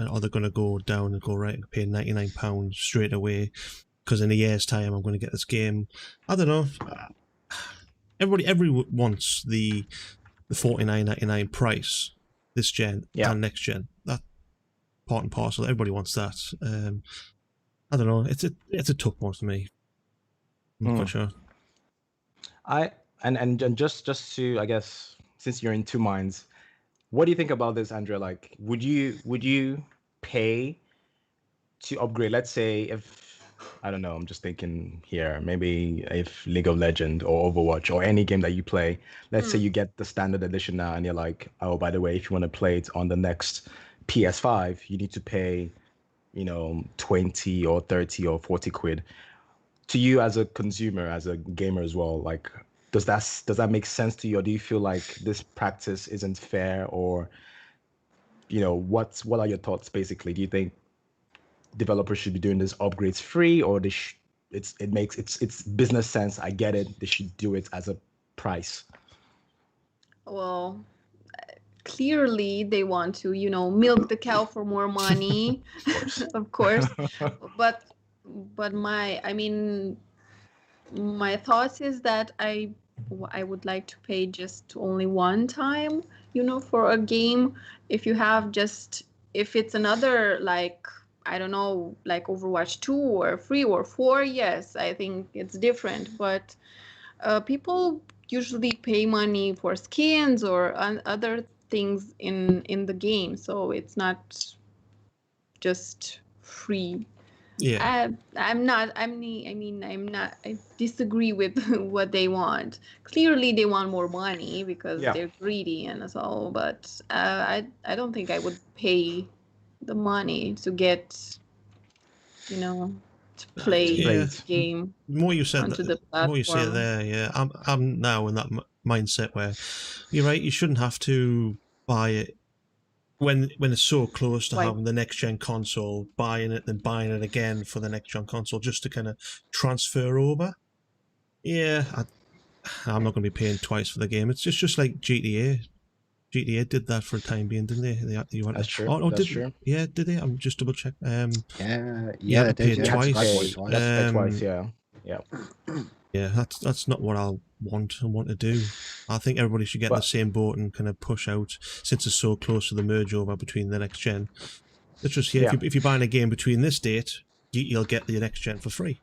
or they're going to go down and go right, pay £99 straight away because in a year's time I'm going to get this game. I don't know. Everyone wants the $49.99 price this gen and next gen. That part and parcel. Everybody wants that. I don't know. It's a tough one for me. I'm not quite sure. And just to, I guess, since you're in two minds, what do you think about this, Andrea? Like, would you pay to upgrade? Let's say if, I don't know, I'm just thinking here, maybe if League of Legends or Overwatch or any game that you play, let's say you get the standard edition now and you're like, oh, by the way, if you want to play it on the next PS5, you need to pay 20 or 30 or 40 quid. To you as a consumer, as a gamer as well, like, does that make sense to you, or do you feel like this practice isn't fair, or what are your thoughts basically? Do you think developers should be doing these upgrades free, or it's business sense? I get it, they should do it as a price. Well, clearly they want to milk the cow for more money. Of course. but my thoughts is that I would like to pay just only one time, for a game. If it's another, like, I don't know, like Overwatch 2 or 3 or 4, yes, I think it's different. But people usually pay money for skins or other things in the game, so it's not just free. Yeah. I disagree with what they want. Clearly they want more money because they're greedy and so, but I don't think I would pay the money to get, to play the game. The more you said onto that, the the more you say platform. there, yeah, I'm now in that mindset where you're right. You shouldn't have to buy it when it's so close to having the next gen console, buying it, then buying it again for the next gen console just to kind of transfer over. Yeah, I'm not going to be paying twice for the game. It's just like GTA. GTA did that for a time being, didn't they? That's true. That's true. Yeah, did they? I'm just double check. Yeah, they did twice. Twice. Yeah. Yeah, that's not what I want to do. I think everybody should get in the same boat and kind of push out, since it's so close to the merge over between the next gen. It's just if you're buying a game between this date, you'll get the next gen for free.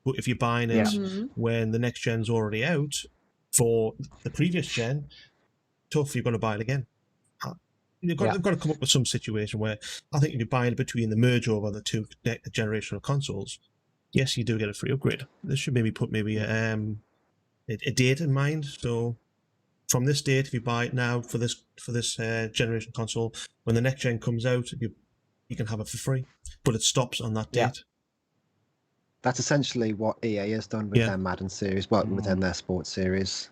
But if you're buying it when the next gen's already out for the previous gen, tough, you're going to buy it again. They've got to come up with some situation where I think if you're buying between the merge over the two generational consoles, yes, you do get a free upgrade. This should maybe put a date in mind. So from this date, if you buy it now for this generation console, when the next gen comes out, you can have it for free, but it stops on that date. That's essentially what EA has done with their Madden series, within their sports series.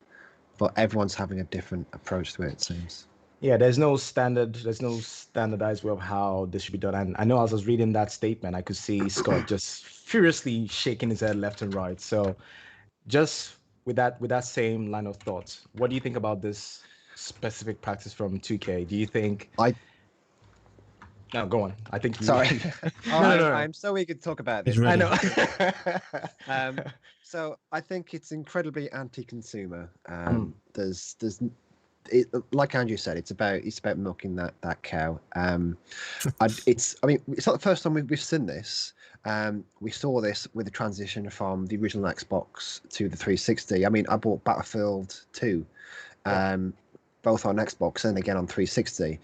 But everyone's having a different approach to it, it seems. Yeah, there's no standardized way of how this should be done. And I know as I was reading that statement, I could see Scott just furiously shaking his head left and right. So just with that same line of thoughts, what do you think about this specific practice from 2K? Do you think... No, go on. I think you... Sorry. No. I'm so eager to talk about this. I know. So I think it's incredibly anti-consumer. Like Andrew said, it's about milking that cow. It's not the first time we've seen this. We saw this with the transition from the original Xbox to the 360. I mean, I bought Battlefield 2 both on Xbox and again on 360.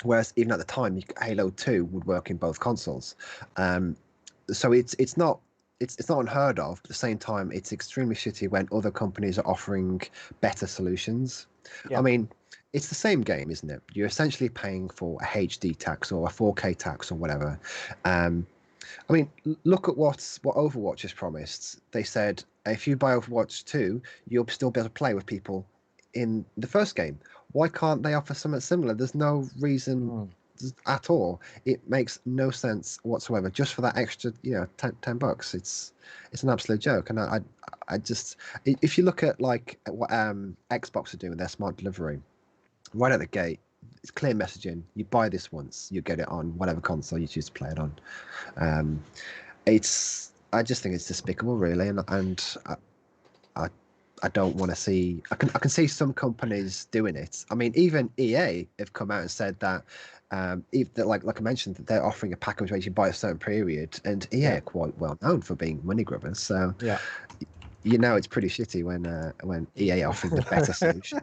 Whereas even at the time, Halo 2 would work in both consoles. So it's not unheard of. But at the same time, it's extremely shitty when other companies are offering better solutions. Yeah. I mean, it's the same game, isn't it? You're essentially paying for a HD tax or a 4K tax or whatever. I mean, look at what Overwatch has promised. They said if you buy Overwatch 2, you'll still be able to play with people in the first game. Why can't they offer something similar? There's no reason at all. It makes no sense whatsoever. Just for that extra, $10, it's an absolute joke. And I just, if you look at like what Xbox are doing with their smart delivery, right at the gate, it's clear messaging. You buy this once, you get it on whatever console you choose to play it on. I just think it's despicable, really, and I don't want to see. I can see some companies doing it. I mean, even EA have come out and said that, like I mentioned, that they're offering a package where you can buy a certain period, and EA are quite well known for being money grubbers. So yeah, it's pretty shitty when EA offering the better solution.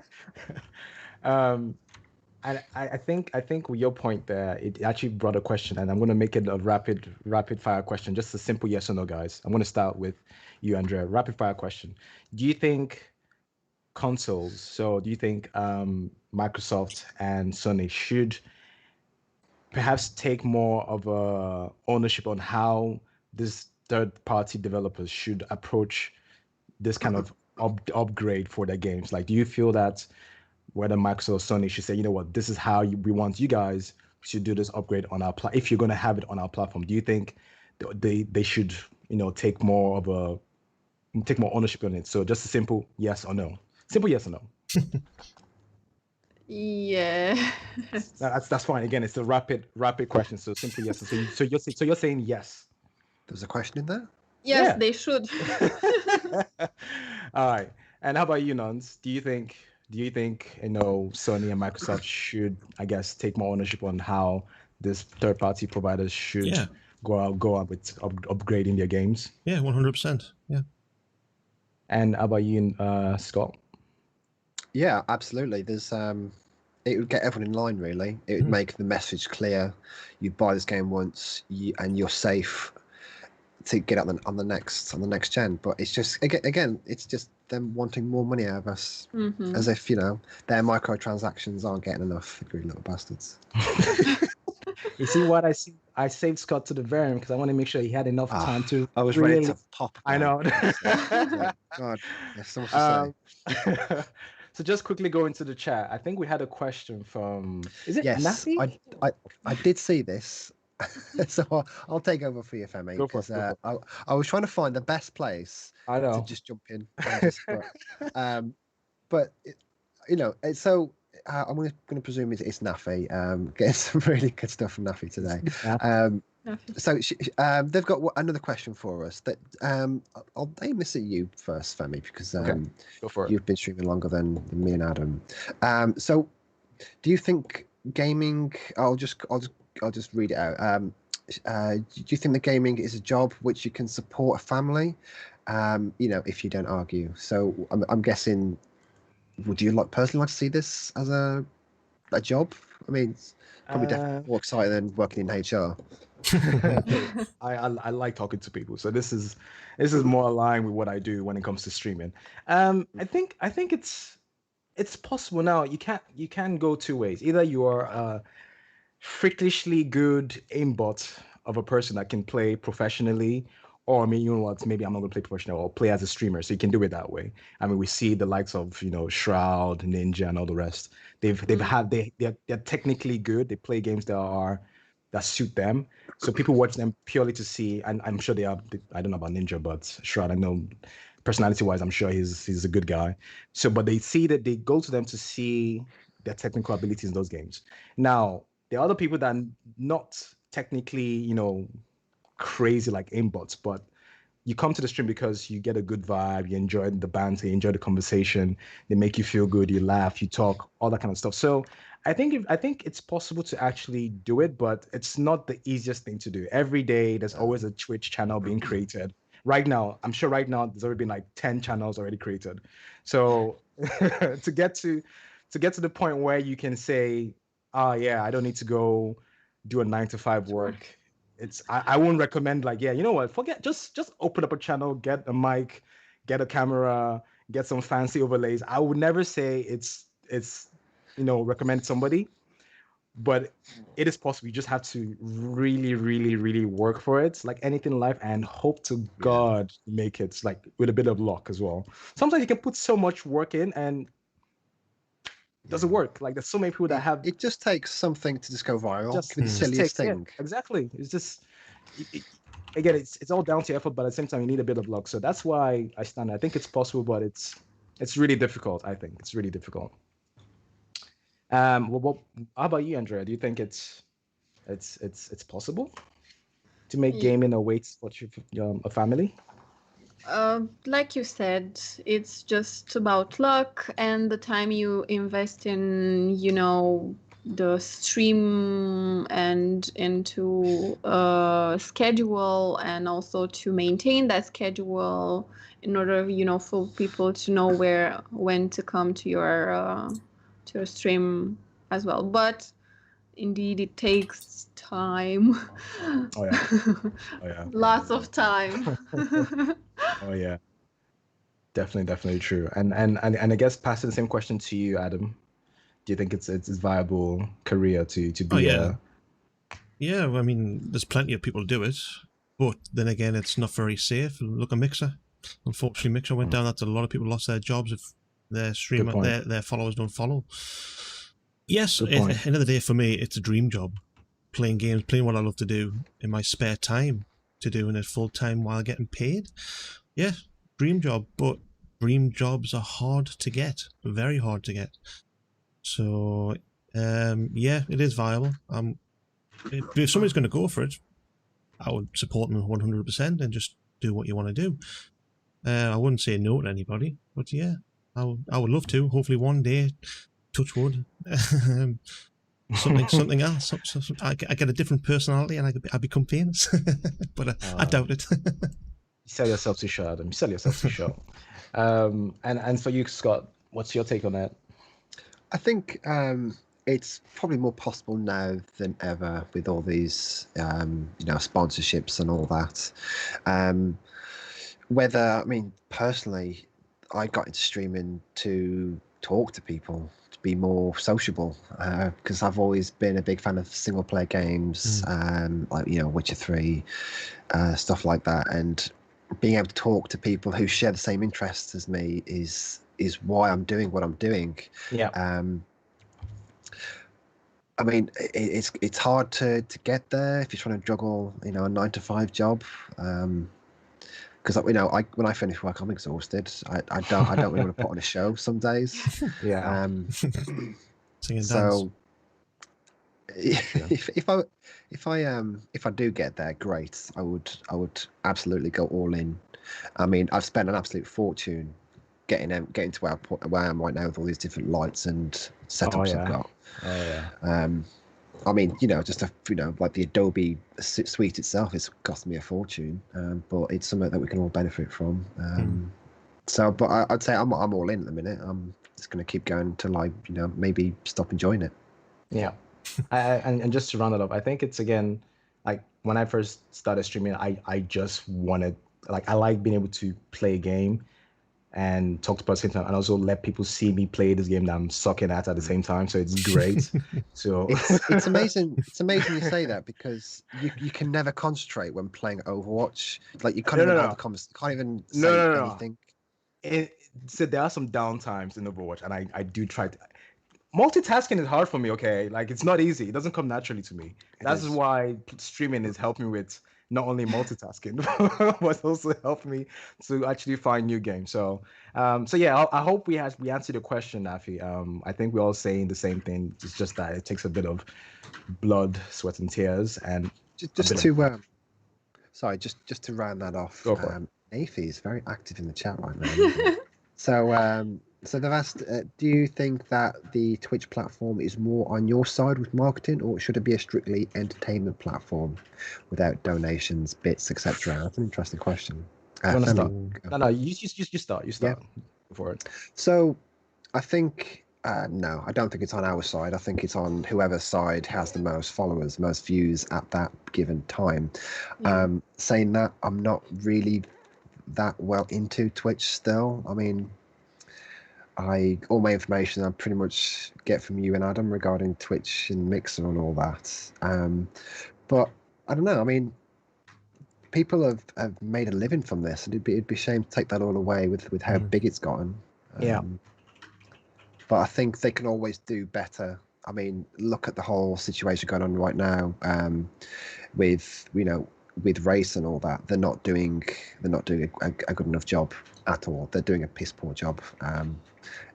And I think with your point there, it actually brought a question, and I'm going to make it a rapid fire question, just a simple yes or no, guys. I'm going to start with you, Andrea. Rapid fire question: do you think consoles? So do you think Microsoft and Sony should perhaps take more of a ownership on how this third-party developers should approach this kind of upgrade for their games? Like, do you feel that whether Microsoft or Sony should say, you know what, this is how we want you guys to do this upgrade on our if you're going to have it on our platform? Do you think they should, take more ownership on it? So just a simple yes or no. Simple yes or no. Yeah. That's fine. Again, it's a rapid question. So simple yes. So you're saying yes. There's a question in there. Yes, they should. All right. And how about you, Nons? Do you think Sony and Microsoft should, I guess, take more ownership on how this third-party providers should go out with upgrading their games? Yeah, 100%. Yeah. And how about you, Scott? Yeah, absolutely. There's it would get everyone in line, really. It would make the message clear. You buy this game once, and you're safe to get out on the next gen. But it's just again, it's just them wanting more money out of us, as if their microtransactions aren't getting enough. Greedy little bastards. You see what I see? I saved Scott to the very end because I want to make sure he had enough time to. I was ready to pop. I know. God, there's so much to say. So just quickly go into the chat. I think we had a question from. Is it Nafi? I did see this. So I'll take over for you, Femi, because I was trying to find the best place to just jump in. But so I'm going to presume it's Nafi. Getting some really good stuff from Nafi today. So they've got another question for us. That I'll aim this at you first, Femi, because go for it. You've been streaming longer than me and Adam. So do you think gaming? I'll just read it out. Do you think that gaming is a job which you can support a family? If you don't argue. So I'm guessing, would you personally like to see this as a job? I mean, it's probably definitely more exciting than working in HR. I like talking to people, so this is more aligned with what I do when it comes to streaming. I think it's possible now. You can go two ways. Either you are a freakishly good aimbot of a person that can play professionally, or maybe I'm not gonna play professional or play as a streamer. So you can do it that way. I mean, we see the likes of Shroud, Ninja, and all the rest. They're technically good. They play games that suit them. So people watch them purely to see, and I'm sure they are. I don't know about Ninja, but Shroud, I know personality-wise, I'm sure he's a good guy. So, but they go to them to see their technical abilities in those games. Now, there are other people that are not technically, crazy like aimbots, but you come to the stream because you get a good vibe, you enjoy the banter, you enjoy the conversation, they make you feel good, you laugh, you talk, all that kind of stuff. So I think it's possible to actually do it, but it's not the easiest thing to do. Every day there's always a Twitch channel being created right now, I'm sure right now there's already been like 10 channels already created. So to get to the point where you can say, oh yeah, I don't need to go do a 9 to 5 work. I wouldn't recommend like, yeah, you know what, forget, just open up a channel, get a mic, get a camera, get some fancy overlays. I would never say it's recommend somebody, but it is possible. You just have to really, really, really work for it, like anything in life, and hope to God make it, like with a bit of luck as well. Sometimes you can put so much work in and it doesn't work. Like there's so many people that have. It just takes something to just go viral. Just, Could be the silliest thing. Yeah, exactly. It's just. Again, it's all down to effort, but at the same time, you need a bit of luck. So that's why I stand. I think it's possible, but it's really difficult. I think it's really difficult. Well, how about you, Andrea? Do you think it's possible to make gaming a way for a family? Like you said, it's just about luck and the time you invest in, the stream and into schedule, and also to maintain that schedule in order, for people to know when to come to your stream as well. But indeed, it takes time. Oh yeah. Oh yeah. Lots of time. Oh yeah. Definitely true. And I guess passing the same question to you, Adam. Do you think it's a viable career to be? Oh yeah. Yeah, I mean, there's plenty of people do it, but then again, it's not very safe. Look at Mixer. Unfortunately, Mixer went down. That's a lot of people lost their jobs if their streamer, their followers don't follow. Yes, at the end of the day, for me, it's a dream job. Playing games, playing what I love to do in my spare time, to doing it full time while getting paid. Yeah, dream job, but dream jobs are hard to get, very hard to get. So, yeah, it is viable. If somebody's going to go for it, I would support them 100% and just do what you want to do. I wouldn't say no to anybody, but yeah, I would love to. Hopefully one day, touch wood, something else. I get a different personality and I become famous, but I doubt it. You sell yourself too short, Adam. You sell yourself too short. And for you, Scott, what's your take on that? I think it's probably more possible now than ever with all these, sponsorships and all that. Personally, I got into streaming to talk to people, to be more sociable, because I've always been a big fan of single player games, like Witcher 3, stuff like that, and being able to talk to people who share the same interests as me is why I'm doing what I'm doing. Yeah. I mean, it's hard to get there if you're trying to juggle, a 9-to-5 job. Because when I finish work, I'm exhausted. I don't really want to put on a show some days. Yeah. Sing and so if I do get there, great. I would absolutely go all in. I mean, I've spent an absolute fortune getting to where I am right now with all these different lights and setups I've got. Oh yeah. I mean, just like the Adobe suite itself, it's cost me a fortune, but it's something that we can all benefit from. So, but I'd say I'm all in at the minute. I'm just going to keep going till I, maybe stop enjoying it. Yeah. And just to round it up, I think it's, again, like when I first started streaming, I just wanted, like, I like being able to play a game and talk to people at the same time, and also let people see me play this game that I'm sucking at the same time. So it's great. So it's amazing. It's amazing you say that, because you can never concentrate when playing Overwatch. Like you can't even have the conversation. Can't even say anything. So there are some downtimes in Overwatch, and I do try to. Multitasking is hard for me. Okay, like it's not easy. It doesn't come naturally to me. That's why streaming is helping me with not only multitasking, but also helped me to actually find new games. So, yeah, I hope we answered the question, Nafi. I think we're all saying the same thing. It's just that it takes a bit of blood, sweat, and tears, and just to round that off. Go for it. Nafi is very active in the chat right now. So they've asked, do you think that the Twitch platform is more on your side with marketing, or should it be a strictly entertainment platform without donations, bits, etc.? That's an interesting question. You want to start? Femi, No, you start. You start for it. So, I think no, I don't think it's on our side. I think it's on whoever's side has the most followers, most views at that given time. Yeah. Saying that, I'm not really that well into Twitch still. I mean, all my information I pretty much get from you and Adam regarding Twitch and Mixer and all that. But I don't know. I mean, people have made a living from this, and it'd be a shame to take that all away with how big it's gotten. Yeah. But I think they can always do better. I mean, look at the whole situation going on right now with with race and all that. They're not doing a good enough job at all. They're doing a piss poor job.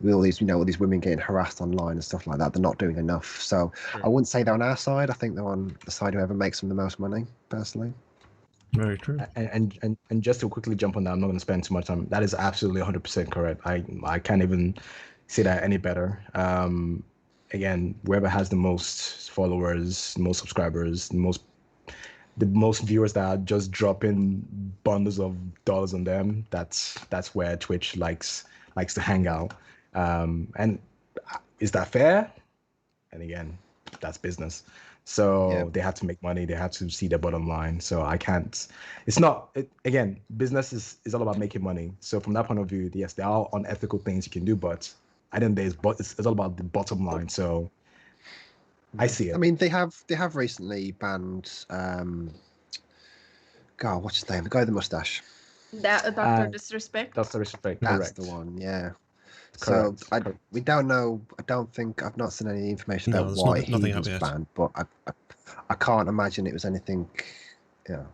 With all these all these women getting harassed online and stuff like that, they're not doing enough. So I wouldn't say they're on our side. I think they're on the side whoever makes them the most money, personally. Very true. And just to quickly jump on that, I'm not going to spend too much time. That is absolutely 100% correct. I can't even say that any better. Again, whoever has the most followers, most subscribers, the most viewers that are just dropping bundles of dollars on them, that's where Twitch likes to hang out. And is that fair? And again, that's business. So they have to make money. They have to see their bottom line. So I can't. It's not. Again, business is all about making money. So from that point of view, yes, there are unethical things you can do, but I think it's all about the bottom line. So I see it. I mean, they have recently banned. God, what's his name? The guy with the mustache. That Dr. Disrespect. That's the respect. That's Correct. the one. Yeah. Correct. So we don't know. I don't think I've not seen any information about why he was banned, but I can't imagine it was anything,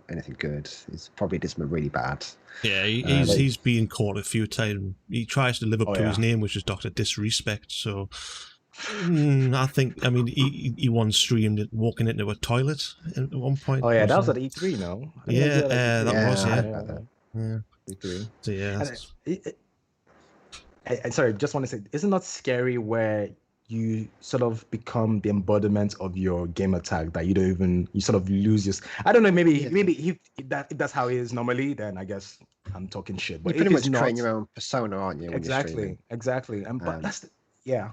anything good. It's probably just really bad. Yeah, he's been caught a few times. He tries to live up to his name, which is Dr. Disrespect. So I think, I mean, he once streamed walking into a toilet at one point. Oh yeah, that was at E3, no? Yeah, that was E3. So yeah. I sorry, just want to say, isn't that scary where you sort of become the embodiment of your gamer tag that you sort of lose your. I don't know, maybe if that's how it is normally, then I guess I'm talking shit. But you're pretty much creating your own persona, aren't you? Exactly. But that's yeah.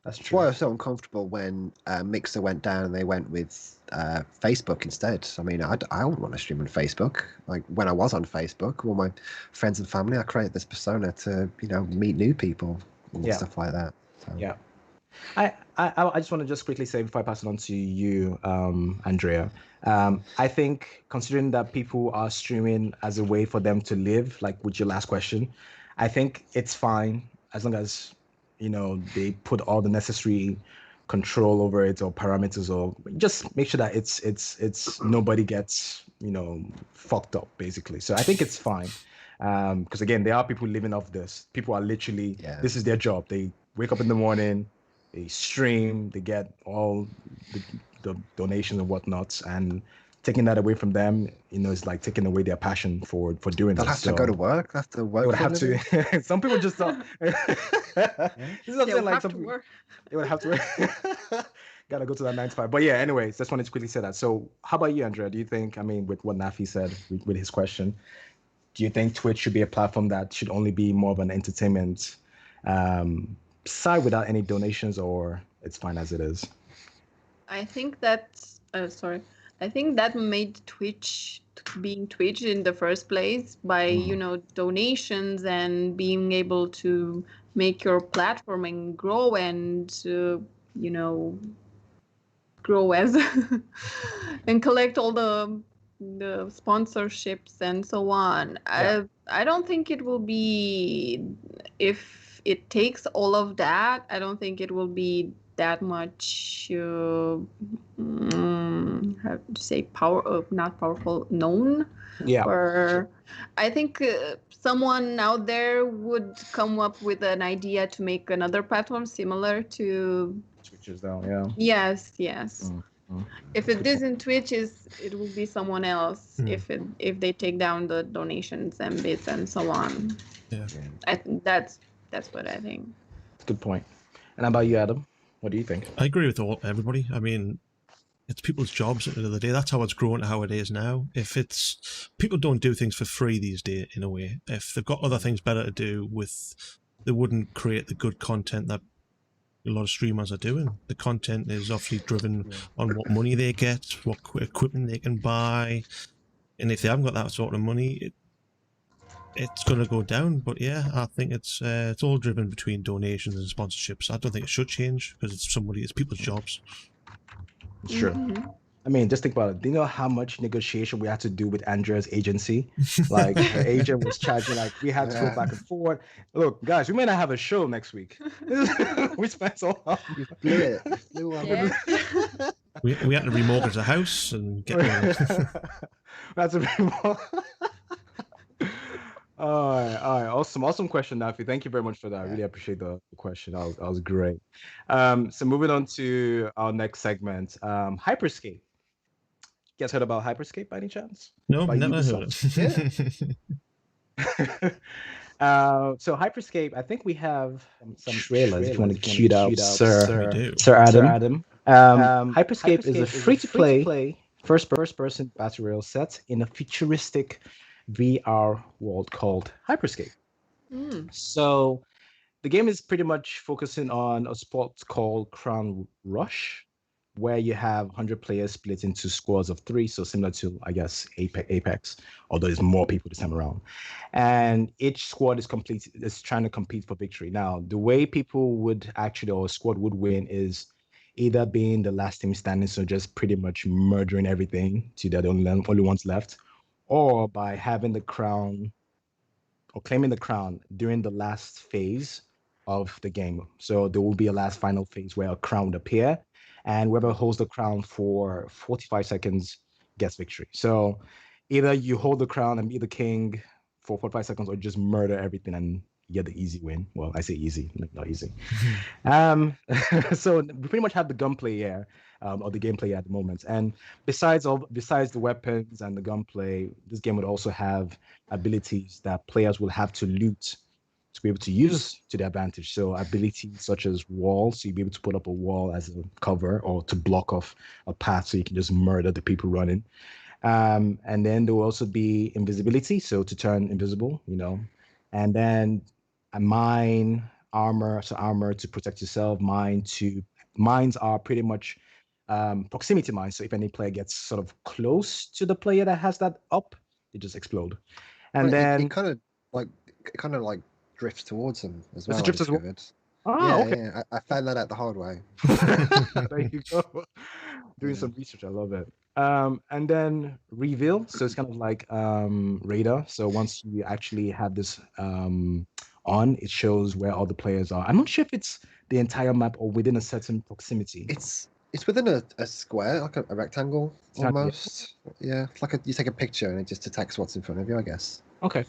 That's true. Why I was so uncomfortable when Mixer went down and they went with Facebook instead. I mean, I wouldn't want to stream on Facebook. Like when I was on Facebook, all my friends and family, I created this persona to meet new people and stuff like that. So. Yeah. I just want to just quickly say before I pass it on to you, Andreea. I think considering that people are streaming as a way for them to live, like with your last question, I think it's fine as long as they put all the necessary control over it or parameters, or just make sure that it's nobody gets fucked up basically. So I think it's fine, because again, there are people living off this. People are literally this is their job. They wake up in the morning, they stream, they get all the donations and whatnot, and taking that away from them, is like taking away their passion for doing They'll this. They'll have to go to work. They'll have to work. They would have to. Some people just thought. This is what I'm saying. Like some people, they would have to work. Gotta go to that 9 to 5. But yeah, anyways, just wanted to quickly say that. So, how about you, Andreea? Do you think? I mean, with what Nafi said with his question, do you think Twitch should be a platform that should only be more of an entertainment side without any donations, or it's fine as it is? I think that's. I think that made Twitch being Twitch in the first place by donations and being able to make your platform and grow and grow as and collect all the sponsorships and so on. I don't think it will be, if it takes all of that, I don't think it will be that much how to say not powerful, known. Or I think someone out there would come up with an idea to make another platform similar to Twitch's down. Yes. If it isn't Twitch, it will be someone else. If they take down the donations and bits and so on. I think that's what I think. Good point. And how about you, Adam? What do you think? I agree with everybody. I mean, it's people's jobs at the end of the day. That's how it's grown to how it is now. If it's people don't do things for free these days, in a way. If they've got other things better to do with, they wouldn't create the good content that a lot of streamers are doing. The content is obviously driven on what money they get, what equipment they can buy, and if they haven't got that sort of money, it's going to go down. But yeah, I think it's all driven between donations and sponsorships. I don't think it should change because it's people's jobs. Sure. Mhm. I mean, just think about it. Do you know how much negotiation we had to do with Andrea's agency? Like, her agent was charging, like, we had to go back and forth. Look, guys, we may not have a show next week. We spent so long. You blew it. You blew one. Yeah. we had to remortgage the house and get That's a bit more. All right. Awesome question, Nafi. Thank you very much for that. I really appreciate the question. That was great. So moving on to our next segment, Hyperscape. You guys heard about Hyperscape by any chance? No, By never heard Ubisoft. it. So Hyperscape, I think we have some trailers. If you want to cue it up, We do. Sir Adam. Hyperscape is a free-to-play first-person battle royale set in a futuristic VR world called Hyperscape. Mm. So the game is pretty much focusing on a sport called Crown Rush, where you have 100 players split into squads of 3, so similar to, I guess, Apex, although there's more people this time around. And each squad is trying to compete for victory. Now, the way people would actually, or a squad would win is either being the last team standing, so just pretty much murdering everything to the only ones left, or by having the crown or claiming the crown during the last phase of the game. So there will be a last final phase where a crown would appear, and whoever holds the crown for 45 seconds gets victory. So either you hold the crown and be the king for 45 seconds, or just murder everything and get the easy win. Well, I say easy, not easy. So we pretty much have the gunplay here, or the gameplay at the moment. And besides the weapons and the gunplay, this game would also have abilities that players will have to loot to be able to use to their advantage. So abilities such as walls, so you'll be able to put up a wall as a cover or to block off a path so you can just murder the people running. And then there will also be invisibility, so to turn invisible, and then a mine, armor to protect yourself. Mines are pretty much proximity mines. So if any player gets sort of close to the player that has that up, they just explode. And Well, then it kind of like drifts towards them as well. It's a drift as well? discovered. Ah, Yeah, okay. yeah. I found that out the hard way. There you go. Doing some research, I love it. And then reveal, so it's kind of like radar. So once you actually have this on, it shows where all the players are. I'm not sure if it's the entire map or within a certain proximity. It's within a square, like a rectangle Exactly. almost. Yeah, it's like you take a picture and it just detects what's in front of you, I guess. Okay.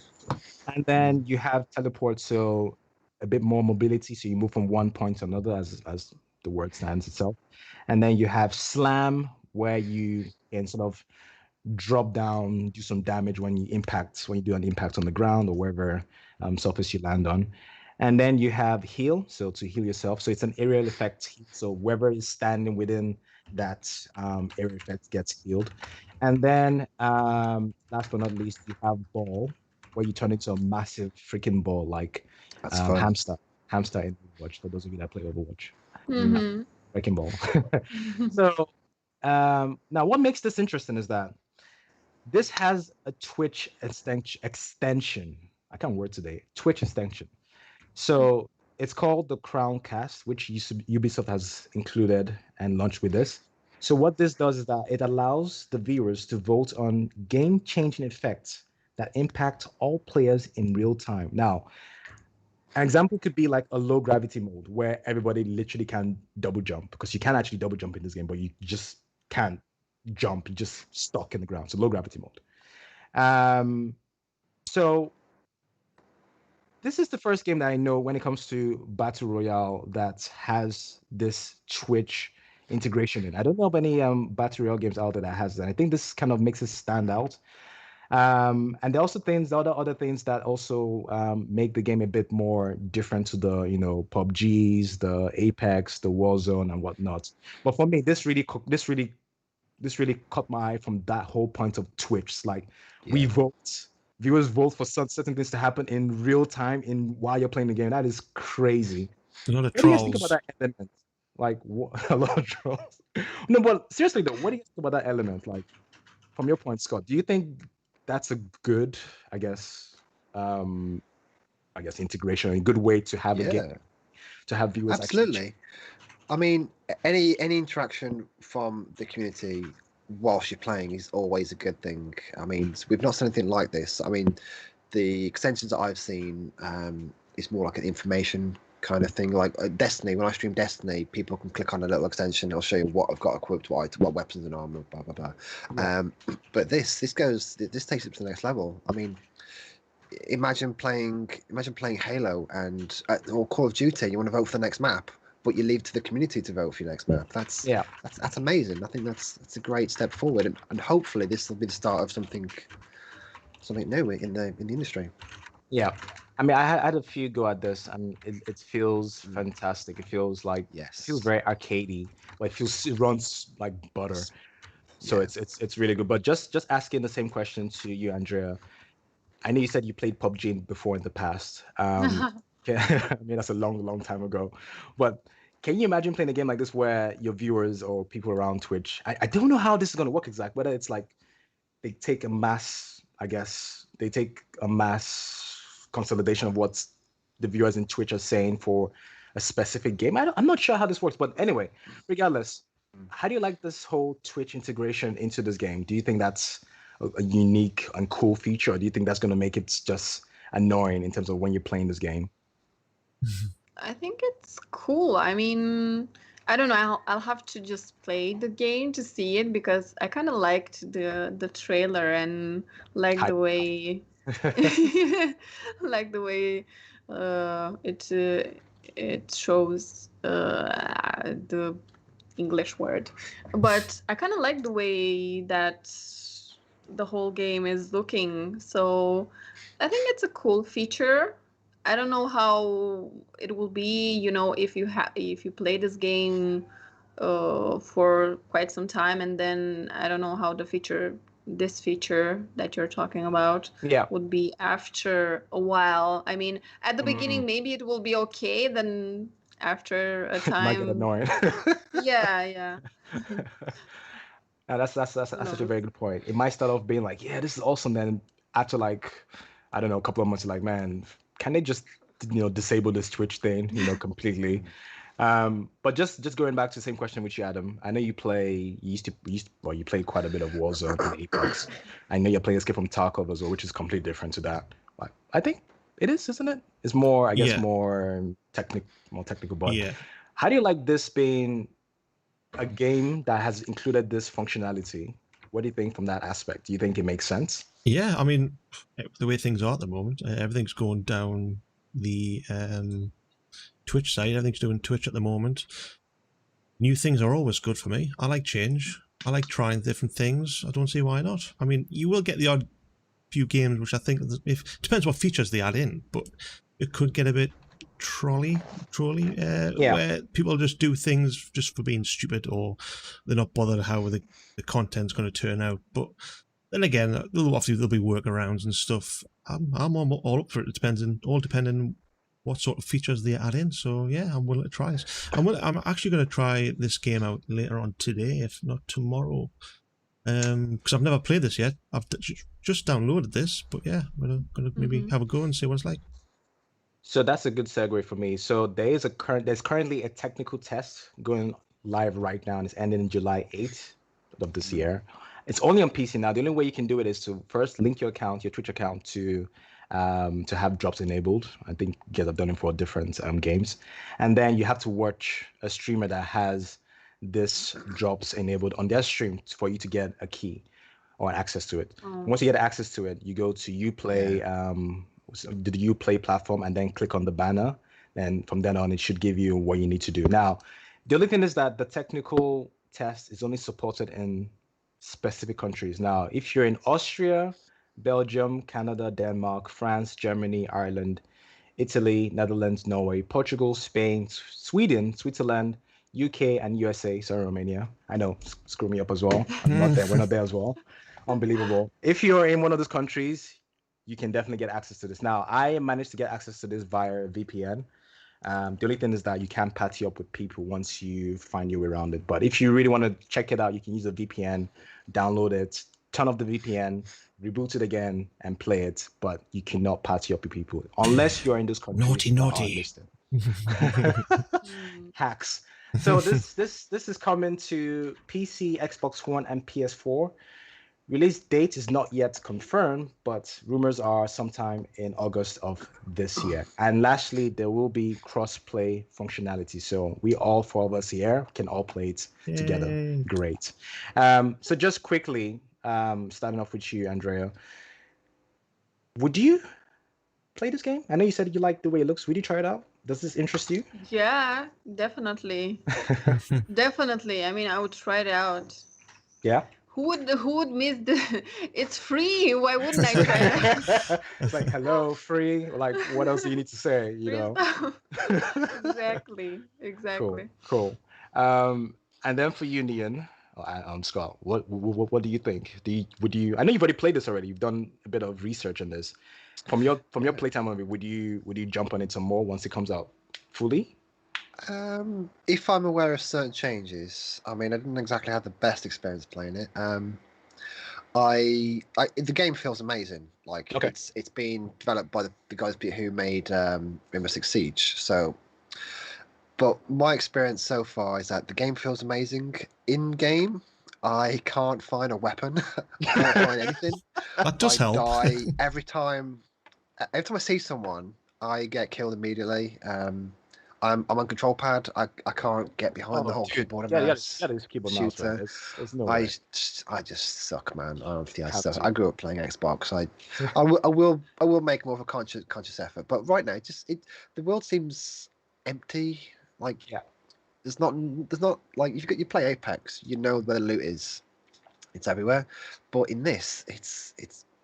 And then you have teleport, so a bit more mobility, so you move from one point to another, as the word stands itself. And then you have slam, where you can sort of drop down, do some damage when you do an impact on the ground or wherever surface you land on. And then you have heal, so to heal yourself. So it's an aerial effect. So whoever is standing within that area effect gets healed. And then last but not least, you have ball, where you turn into a massive freaking ball, like That's fun. hamster in Overwatch, for those of you that play Overwatch. Mm-hmm. Wrecking ball. So now what makes this interesting is that this has a Twitch extension. I can't word today. Twitch extension. So it's called the Crown Cast, which Ubisoft has included and launched with this. So what this does is that it allows the viewers to vote on game-changing effects that impact all players in real time. Now, an example could be like a low gravity mode where everybody literally can double jump, because you can actually double jump in this game, but you just can't jump. You're just stuck in the ground. So low gravity mode. So this is the first game that I know when it comes to Battle Royale that has this Twitch integration in. I don't know of any Battle Royale games out there that has that. I think this kind of makes it stand out. And there are also other things that also make the game a bit more different to the, PUBGs, the Apex, the Warzone, and whatnot. But for me, this really this really caught my eye from that whole point of Twitch. It's like we Yeah. vote, viewers vote for certain things to happen in real time in while you're playing the game. That is crazy. A lot of What do you guys think about trolls. that element? Like a lot of trolls. No, but seriously though, what do you think about that element? Like from your point, Scott, do you think that's a good, um, integration, a good way to have a game, Yeah. to have viewers actually? Absolutely. I mean, any interaction from the community whilst you're playing is always a good thing. I mean, we've not seen anything like this. I mean, the extensions that I've seen is more like an information kind of thing. Like Destiny, when I stream Destiny, people can click on a little extension. It'll show you what I've got equipped, what weapons and armor, blah blah blah. Yeah. But this takes it to the next level. I mean, imagine playing Halo and or Call of Duty. You want to vote for the next map, but you leave to the community to vote for your next map. That's amazing. I think that's a great step forward, and hopefully this will be the start of something new in the industry. Yeah. I mean, I had a few go at this, and it feels fantastic. It feels like it feels very arcadey, but it runs like butter. So it's really good. But just asking the same question to you, Andrea. I know you said you played PUBG before in the past. I mean, that's a long time ago. But can you imagine playing a game like this where your viewers or people around Twitch, I don't know how this is going to work exactly, whether it's like they take a mass, they take a mass consolidation of what the viewers in Twitch are saying for a specific game. I'm not sure how this works, but anyway, regardless, how do you like this whole Twitch integration into this game? Do you think that's a unique and cool feature, or do you think that's going to make it just annoying in terms of when you're playing this game? I think it's cool. I mean, I don't know. I'll have to just play the game to see it, because I kind of liked the trailer and like the way like the way it shows the English word, but I kind of like the way that the whole game is looking. So I think it's a cool feature. I don't know how it will be, if you play this game for quite some time, and then I don't know how this feature that you're talking about would be after a while. I mean, at the beginning maybe it will be okay, then after a time might get annoying. yeah. That's such a very good point. It might start off being like, yeah, this is awesome. Then after like, I don't know, a couple of months, you're like, man, can they just disable this Twitch thing, completely? But just going back to the same question with you, Adam. I know you played quite a bit of Warzone and Apex. I know you're playing Escape from Tarkov as well, which is completely different to that. Like, I think it is, isn't it? It's more, I guess, more technical. But how do you like this being a game that has included this functionality? What do you think from that aspect? Do you think it makes sense? Yeah, I mean, the way things are at the moment, everything's going down the Twitch side. Everything's doing Twitch at the moment. New things are always good for me. I like change. I like trying different things. I don't see why not. I mean, you will get the odd few games which I think, depends what features they add in, but it could get a bit trolly, where people just do things just for being stupid, or they're not bothered how the content's going to turn out. But then again, obviously there'll be workarounds and stuff. I'm all up for it. Depending what sort of features they add in. So yeah, I'm willing to try this. I'm actually going to try this game out later on today, if not tomorrow, because I've never played this yet. I've just downloaded this, but yeah, I'm gonna maybe have a go and see what it's like. So that's a good segue for me. So there's currently a technical test going live right now, and it's ending in July 8th of this year. It's only on PC now. The only way you can do it is to first link your Twitch account to have drops enabled. I think you guys have done it for different games, and then you have to watch a streamer that has this drops enabled on their stream for you to get a key or access to it. Once you get access to it, you go to Uplay. The Uplay platform, and then click on the banner. And from then on, it should give you what you need to do. Now, the only thing is that the technical test is only supported in specific countries. Now, if you're in Austria, Belgium, Canada, Denmark, France, Germany, Ireland, Italy, Netherlands, Norway, Portugal, Spain, Sweden, Switzerland, UK and USA. Sorry, Romania. I know, screw me up as well. I'm not there. We're not there as well. Unbelievable. If you're in one of those countries, you can definitely get access to this. Now, I managed to get access to this via VPN. The only thing is that you can't party up with people once you find your way around it. But if you really want to check it out, you can use a VPN, download it, turn off the VPN, reboot it again, and play it. But you cannot party up with people unless you're in this country. Naughty. Hacks. So this is coming to PC, Xbox One, and PS4. Release date is not yet confirmed, but rumors are sometime in August of this year. And lastly, there will be cross-play functionality. So we all four of us here can all play it together. Yay. Great. So just quickly, starting off with you, Andrea. Would you play this game? I know you said you like the way it looks. Would you try it out? Does this interest you? Yeah, definitely. Definitely. I mean, I would try it out. Yeah. Who would miss the? It's free. Why wouldn't I try it? It's like, hello, free. Like, what else do you need to say? You Free know. stuff. Exactly. Cool. And then for you, Neon, Scott, what do you think? Would you? I know you've already played this already. You've done a bit of research on this. From your playtime of it, would you jump on it some more once it comes out fully? If I'm aware of certain changes, I mean, I didn't exactly have the best experience playing it. The game feels amazing. Like, okay. It's been developed by the guys who made Rainbow Six Siege. So, but my experience so far is that the game feels amazing. In game, I can't find a weapon. I can't find anything. That does help. I die every time. Every time I see someone, I get killed immediately. I'm on control pad. I can't get behind the whole keyboard and mouse. Yeah, this keyboard mouse. Right? It's no way. I just suck, man. I grew up playing Xbox. I will make more of a conscious effort. But right now, the world seems empty. Like, there's not like if you play Apex, you know where the loot is. It's everywhere. But in this, it's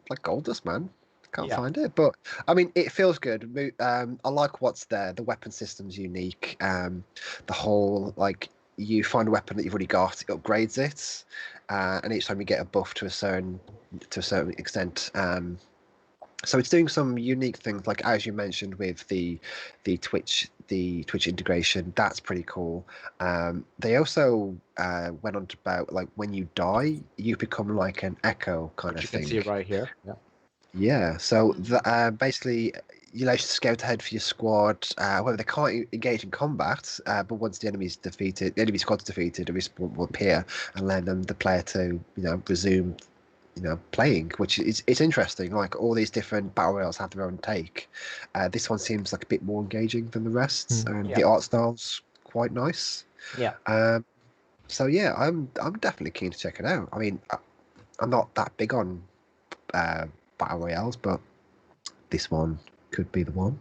like gold dust, man. Can't find it, but I mean, it feels good. I like what's there. The weapon system's unique. The whole, like, you find a weapon that you've already got, it upgrades it, and each time you get a buff to a certain extent. So it's doing some unique things, like as you mentioned with the Twitch integration. That's pretty cool. They also went on to about, like, when you die, you become like an echo kind of thing. You can see it right here. Yeah. Yeah, so basically, you scout ahead for your squad. Whether they can't engage in combat, but once the enemy squad's defeated, a respawn will appear and allow the player to resume playing, which it's interesting. Like, all these different battle royals have their own take. This one seems like a bit more engaging than the rest, and the art style's quite nice. Yeah. So yeah, I'm definitely keen to check it out. I mean, I'm not that big on battle royales, but this one could be the one.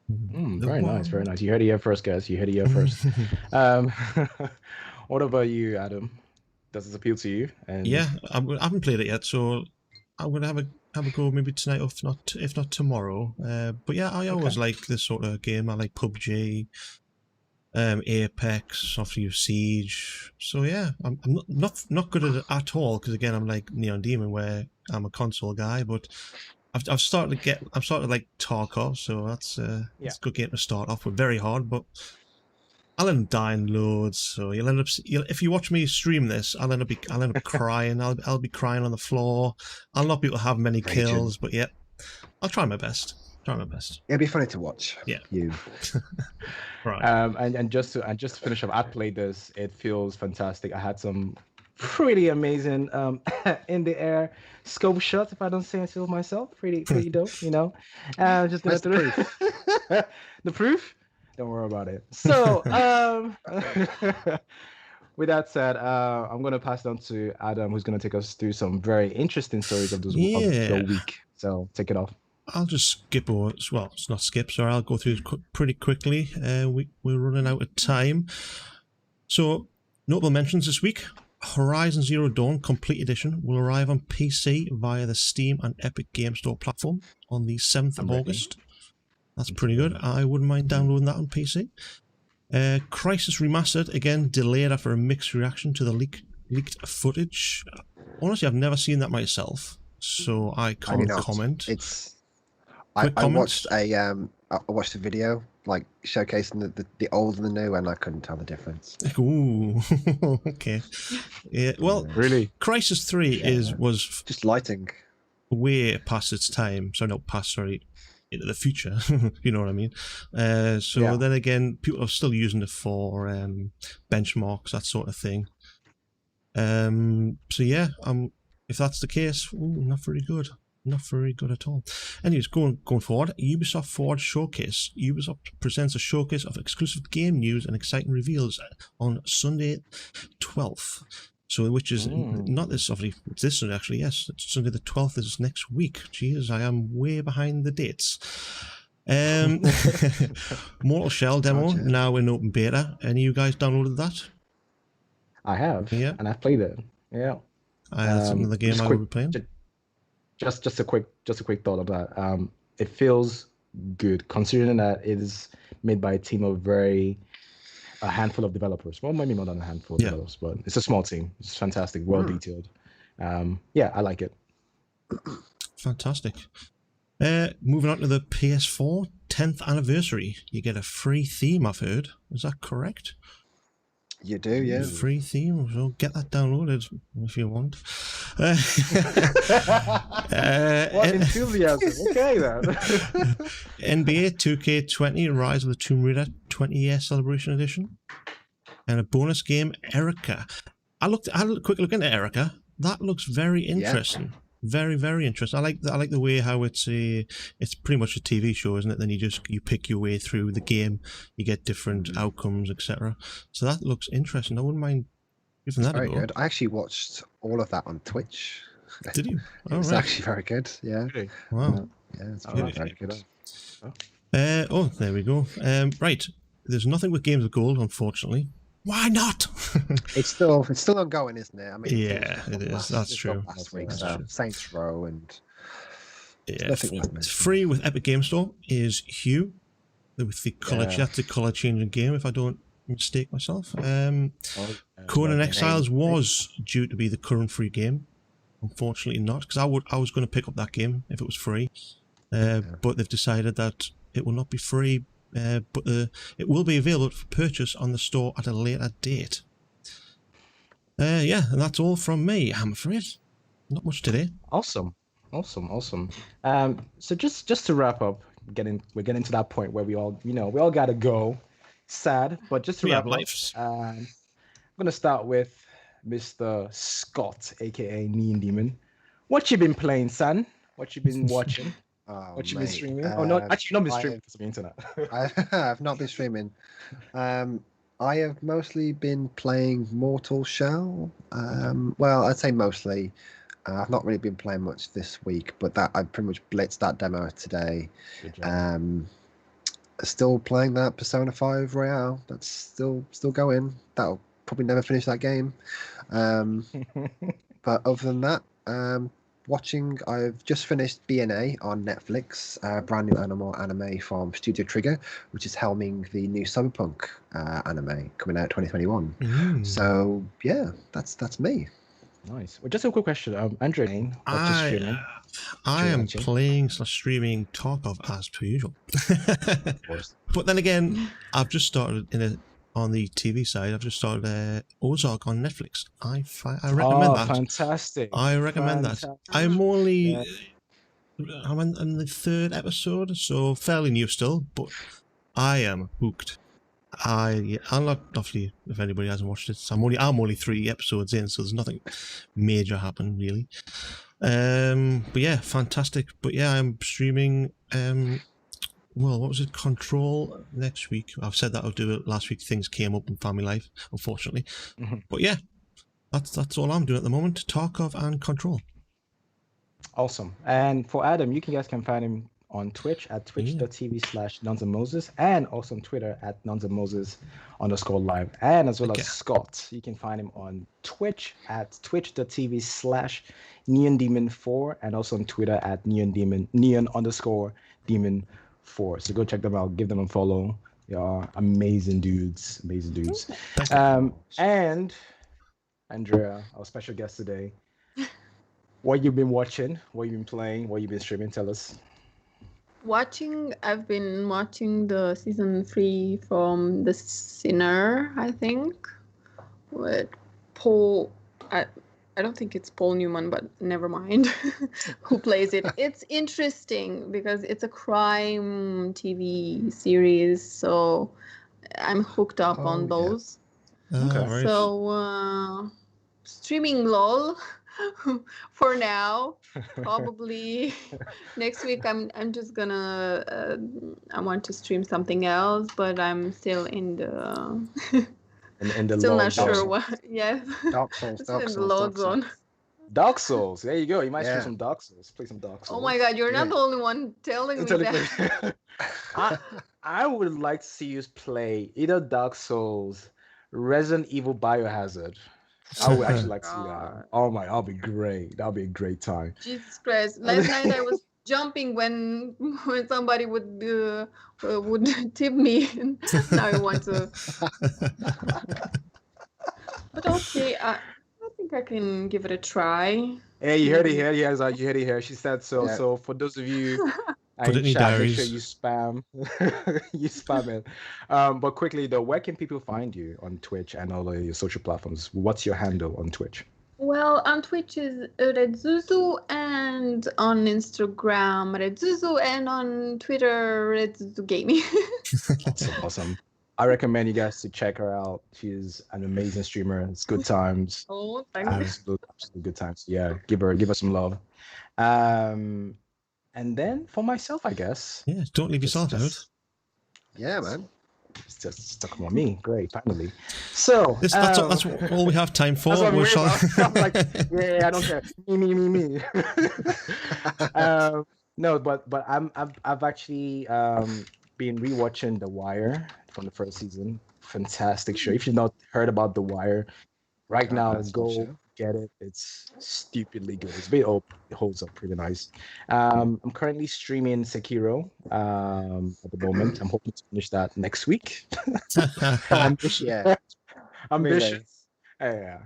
Very nice, very nice. You heard it here first, guys. You heard it here first. What about you, Adam? Does this appeal to you? And yeah, I haven't played it yet, so I'm gonna have a go maybe tonight, if not tomorrow. But yeah, I always like this sort of game. I like PUBG, Apex, obviously Siege. So yeah, I'm not good at it at all, because again, I'm like NeonDemon, where I'm a console guy, but I'm starting to like Tarkov, so that's it's a good game to start off with. Very hard, but I'll end up dying loads. So if you watch me stream this, I'll end up crying. I'll be crying on the floor. I'll not be able to have many kills, but yeah, I'll try my best. It'll be funny to watch. Yeah. You. Right. And just to finish up, I played this. It feels fantastic. I had some pretty amazing in the air scope shots, if I don't say so myself. Pretty dope, just gonna proof. The proof? Don't worry about it. So with that said, I'm gonna pass it on to Adam, who's gonna take us through some very interesting stories of the week. So take it off. I'll just skip over. Well, it's not skip, so I'll go through it pretty quickly. We're running out of time. So, notable mentions this week. Horizon Zero Dawn Complete Edition will arrive on PC via the Steam and Epic Game Store platform on the 7th of August. That's pretty good. I wouldn't mind downloading that on PC. Crisis Remastered, again, delayed after a mixed reaction to the leaked footage. Honestly, I've never seen that myself, so I can't comment. I comments? watched I watched a video like showcasing the old and the new, and I couldn't tell the difference. Ooh, okay. Yeah, well, really, Crisis 3 was just lighting way past its time. So not past, sorry, into the future. You know what I mean? Then again, people are still using it for benchmarks, that sort of thing. If that's the case, not very good. Not very good at all. Anyways, going forward, Ubisoft Forward Showcase. Ubisoft presents a showcase of exclusive game news and exciting reveals on Sunday 12th. So, which is not this, obviously, it's this Sunday, actually, yes. It's Sunday the 12th is next week. Jeez, I am way behind the dates. Mortal Shell demo, now in open beta. Any of you guys downloaded that? I have, yeah, and I've played it. Yeah, that's another game I will be playing. Just a quick thought of that. It feels good considering that it is made by a team of a handful of developers. Well, maybe more than a handful of developers, but it's a small team. It's fantastic, well detailed. I like it. Fantastic. Moving on to the PS4 10th anniversary. You get a free theme, I've heard. Is that correct? You do, yeah. Free theme, so get that downloaded if you want. What enthusiasm! Okay then. NBA 2K20 Rise of the Tomb Raider 20-year celebration edition, and a bonus game, Erica. I had a quick look into Erica. That looks very interesting. Yeah. Very, very interesting. I like the way how it's pretty much a TV show, isn't it? Then you pick your way through the game, you get different outcomes, etc. So that looks interesting. I wouldn't mind giving that a go. Very good. I actually watched all of that on Twitch. Did you? It's actually very good. Yeah. Really? Wow. Yeah, it's very good. There we go. Right. There's nothing with Games of Gold, unfortunately. Why not? It's still ongoing, isn't it? I mean, yeah, it is. That's true. Last week, Saints Row and it's free with Epic Game Store. Is Hue with the color? That's a color changing game, if I don't mistake myself. Conan Exiles was due to be the current free game. Unfortunately, not, because I was going to pick up that game if it was free, but they've decided that it will not be free. But it will be available for purchase on the store at a later date. And that's all from me, I'm afraid. Not much today. Awesome. So just to wrap up, we're getting to that point where we all gotta go. Sad, but just to wrap up, I'm gonna start with Mr. Scott, aka NeonDemon. What you been playing, son? What you been watching? What you been streaming? No, actually not been streaming because of the internet. I have not been streaming. I have mostly been playing Mortal Shell. Well, I'd say mostly. I've not really been playing much this week, but I pretty much blitzed that demo today. Still playing that Persona 5 Royale. That's still going. That'll probably never finish that game. But other than that, I've just finished BNA on Netflix, a brand new anime from Studio Trigger, which is helming the new Cyberpunk anime coming out 2021. So yeah, that's me. Nice. Well, just a quick question, Andreea, what's your streaming? I am playing / streaming Tarkov as per usual. Of course. But then again, I've just started on the TV side. I've just started Ozark on Netflix. I recommend that. Fantastic! I recommend that. I'm only I'm in the 3rd episode, so fairly new still, but I am hooked. I'm not, obviously, if anybody hasn't watched it, so I'm only 3 episodes in, so there's nothing major happened really. But yeah, fantastic. But yeah, I'm streaming. Well, what was it? Control next week. I've said that I'll do it. Last week things came up in family life, unfortunately. But yeah, that's all I'm doing at the moment. Tarkov and Control. Awesome. And for Adam, you guys can find him on Twitch at twitch.tv/NonsandMoses, and also on Twitter at NonsandMoses_live. And as well as Scott, you can find him on Twitch at twitch.tv/NeonDemon4, and also on Twitter at Neon_Demon4. So go check them out, give them a follow. They are amazing dudes. Amazing dudes. Thank you. And Andrea, our special guest today. What you've been watching, what you've been playing, what you've been streaming, tell us. I've been watching the season 3 from The Sinner, I think, with Paul. I don't think it's Paul Newman, but never mind who plays it. It's interesting because it's a crime TV series, so I'm hooked up on those. Okay. Right. So streaming LOL for now. Probably next week I'm just gonna I want to stream something else, but I'm still in the In the still LOL not sure zone. what. Yes. Dark Souls, Still Dark in the Souls, LOL Dark zone. Souls. Dark Souls. There you go. You might stream Yeah. some Dark Souls. Play some Dark Souls. Oh my god, you're not Yeah. the only one telling me that. I would like to see you play either Dark Souls, Resident Evil Biohazard. I would actually like to see that. God. Oh my, that'll be great. That'll be a great time. Jesus Christ! Last night I was jumping when somebody would tip me. Now I want to. But okay, I think I can give it a try. Hey, you heard it here. You heard it here. She said so. Yeah. So for those of you Put it in your chat, make sure diaries. you spam. You spam it. But quickly though, where can people find you on Twitch and all of your social platforms? What's your handle on Twitch? Well, on Twitch is Redzuzu, and on Instagram Redzuzu, and on Twitter Redzuzu Gaming. That's so awesome. I recommend you guys to check her out. She's an amazing streamer. It's good times. Oh, thank you. Absolute good times. Yeah, give her some love. And then for myself, I guess. Yeah, don't leave yourself out. Yeah, man. It's just stuck on me. Great, finally. So That's all we have time for. that's what I'm We worried shall- about. I'm like, yeah, I don't care. Me. No, but I've actually been rewatching The Wire from the first season. Fantastic show. If you've not heard about The Wire, right now, That's go for sure. get it. It's stupidly good. It's it holds up pretty nice. I'm currently streaming Sekiro at the moment. I'm hoping to finish that next week. Ambitious. Yeah. Ambitious. Yeah.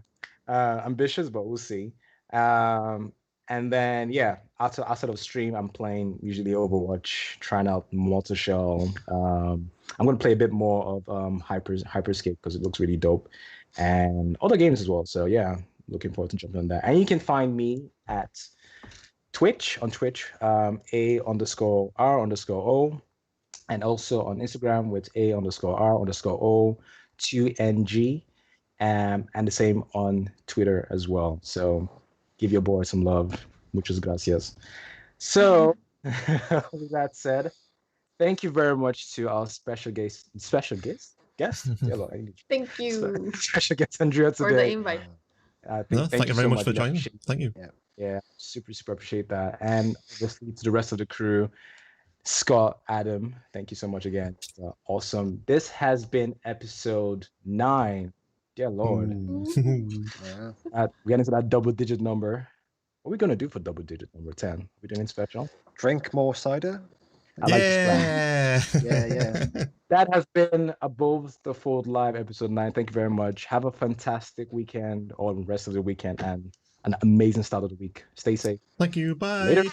Ambitious, but we'll see. And then outside of stream, I'm playing usually Overwatch, trying out Mortal Shell. I'm gonna play a bit more of Hyperscape because it looks really dope, and other games as well. So yeah, looking forward to jumping on that. And you can find me at Twitch, A_R_O, and also on Instagram with A_R_O2NG, and the same on Twitter as well. So give your boy some love. Muchas gracias. So with that said, thank you very much to our special guest. Hello, Thank you special guest Andrea for the today. invite. Thank you very so much for We joining. appreciate- Thank you. Yeah, super appreciate that. And obviously to the rest of the crew, Scott, Adam, thank you so much again. Awesome. This has been episode 9. Dear Lord. Yeah. We're getting to that double-digit number. What are we gonna do for double-digit number 10? We doing special? Drink more cider. I like this plan. Yeah. Yeah. That has been Above the Fold Live episode 9. Thank you very much. Have a fantastic weekend or the rest of the weekend and an amazing start of the week. Stay safe. Thank you. Bye. Later.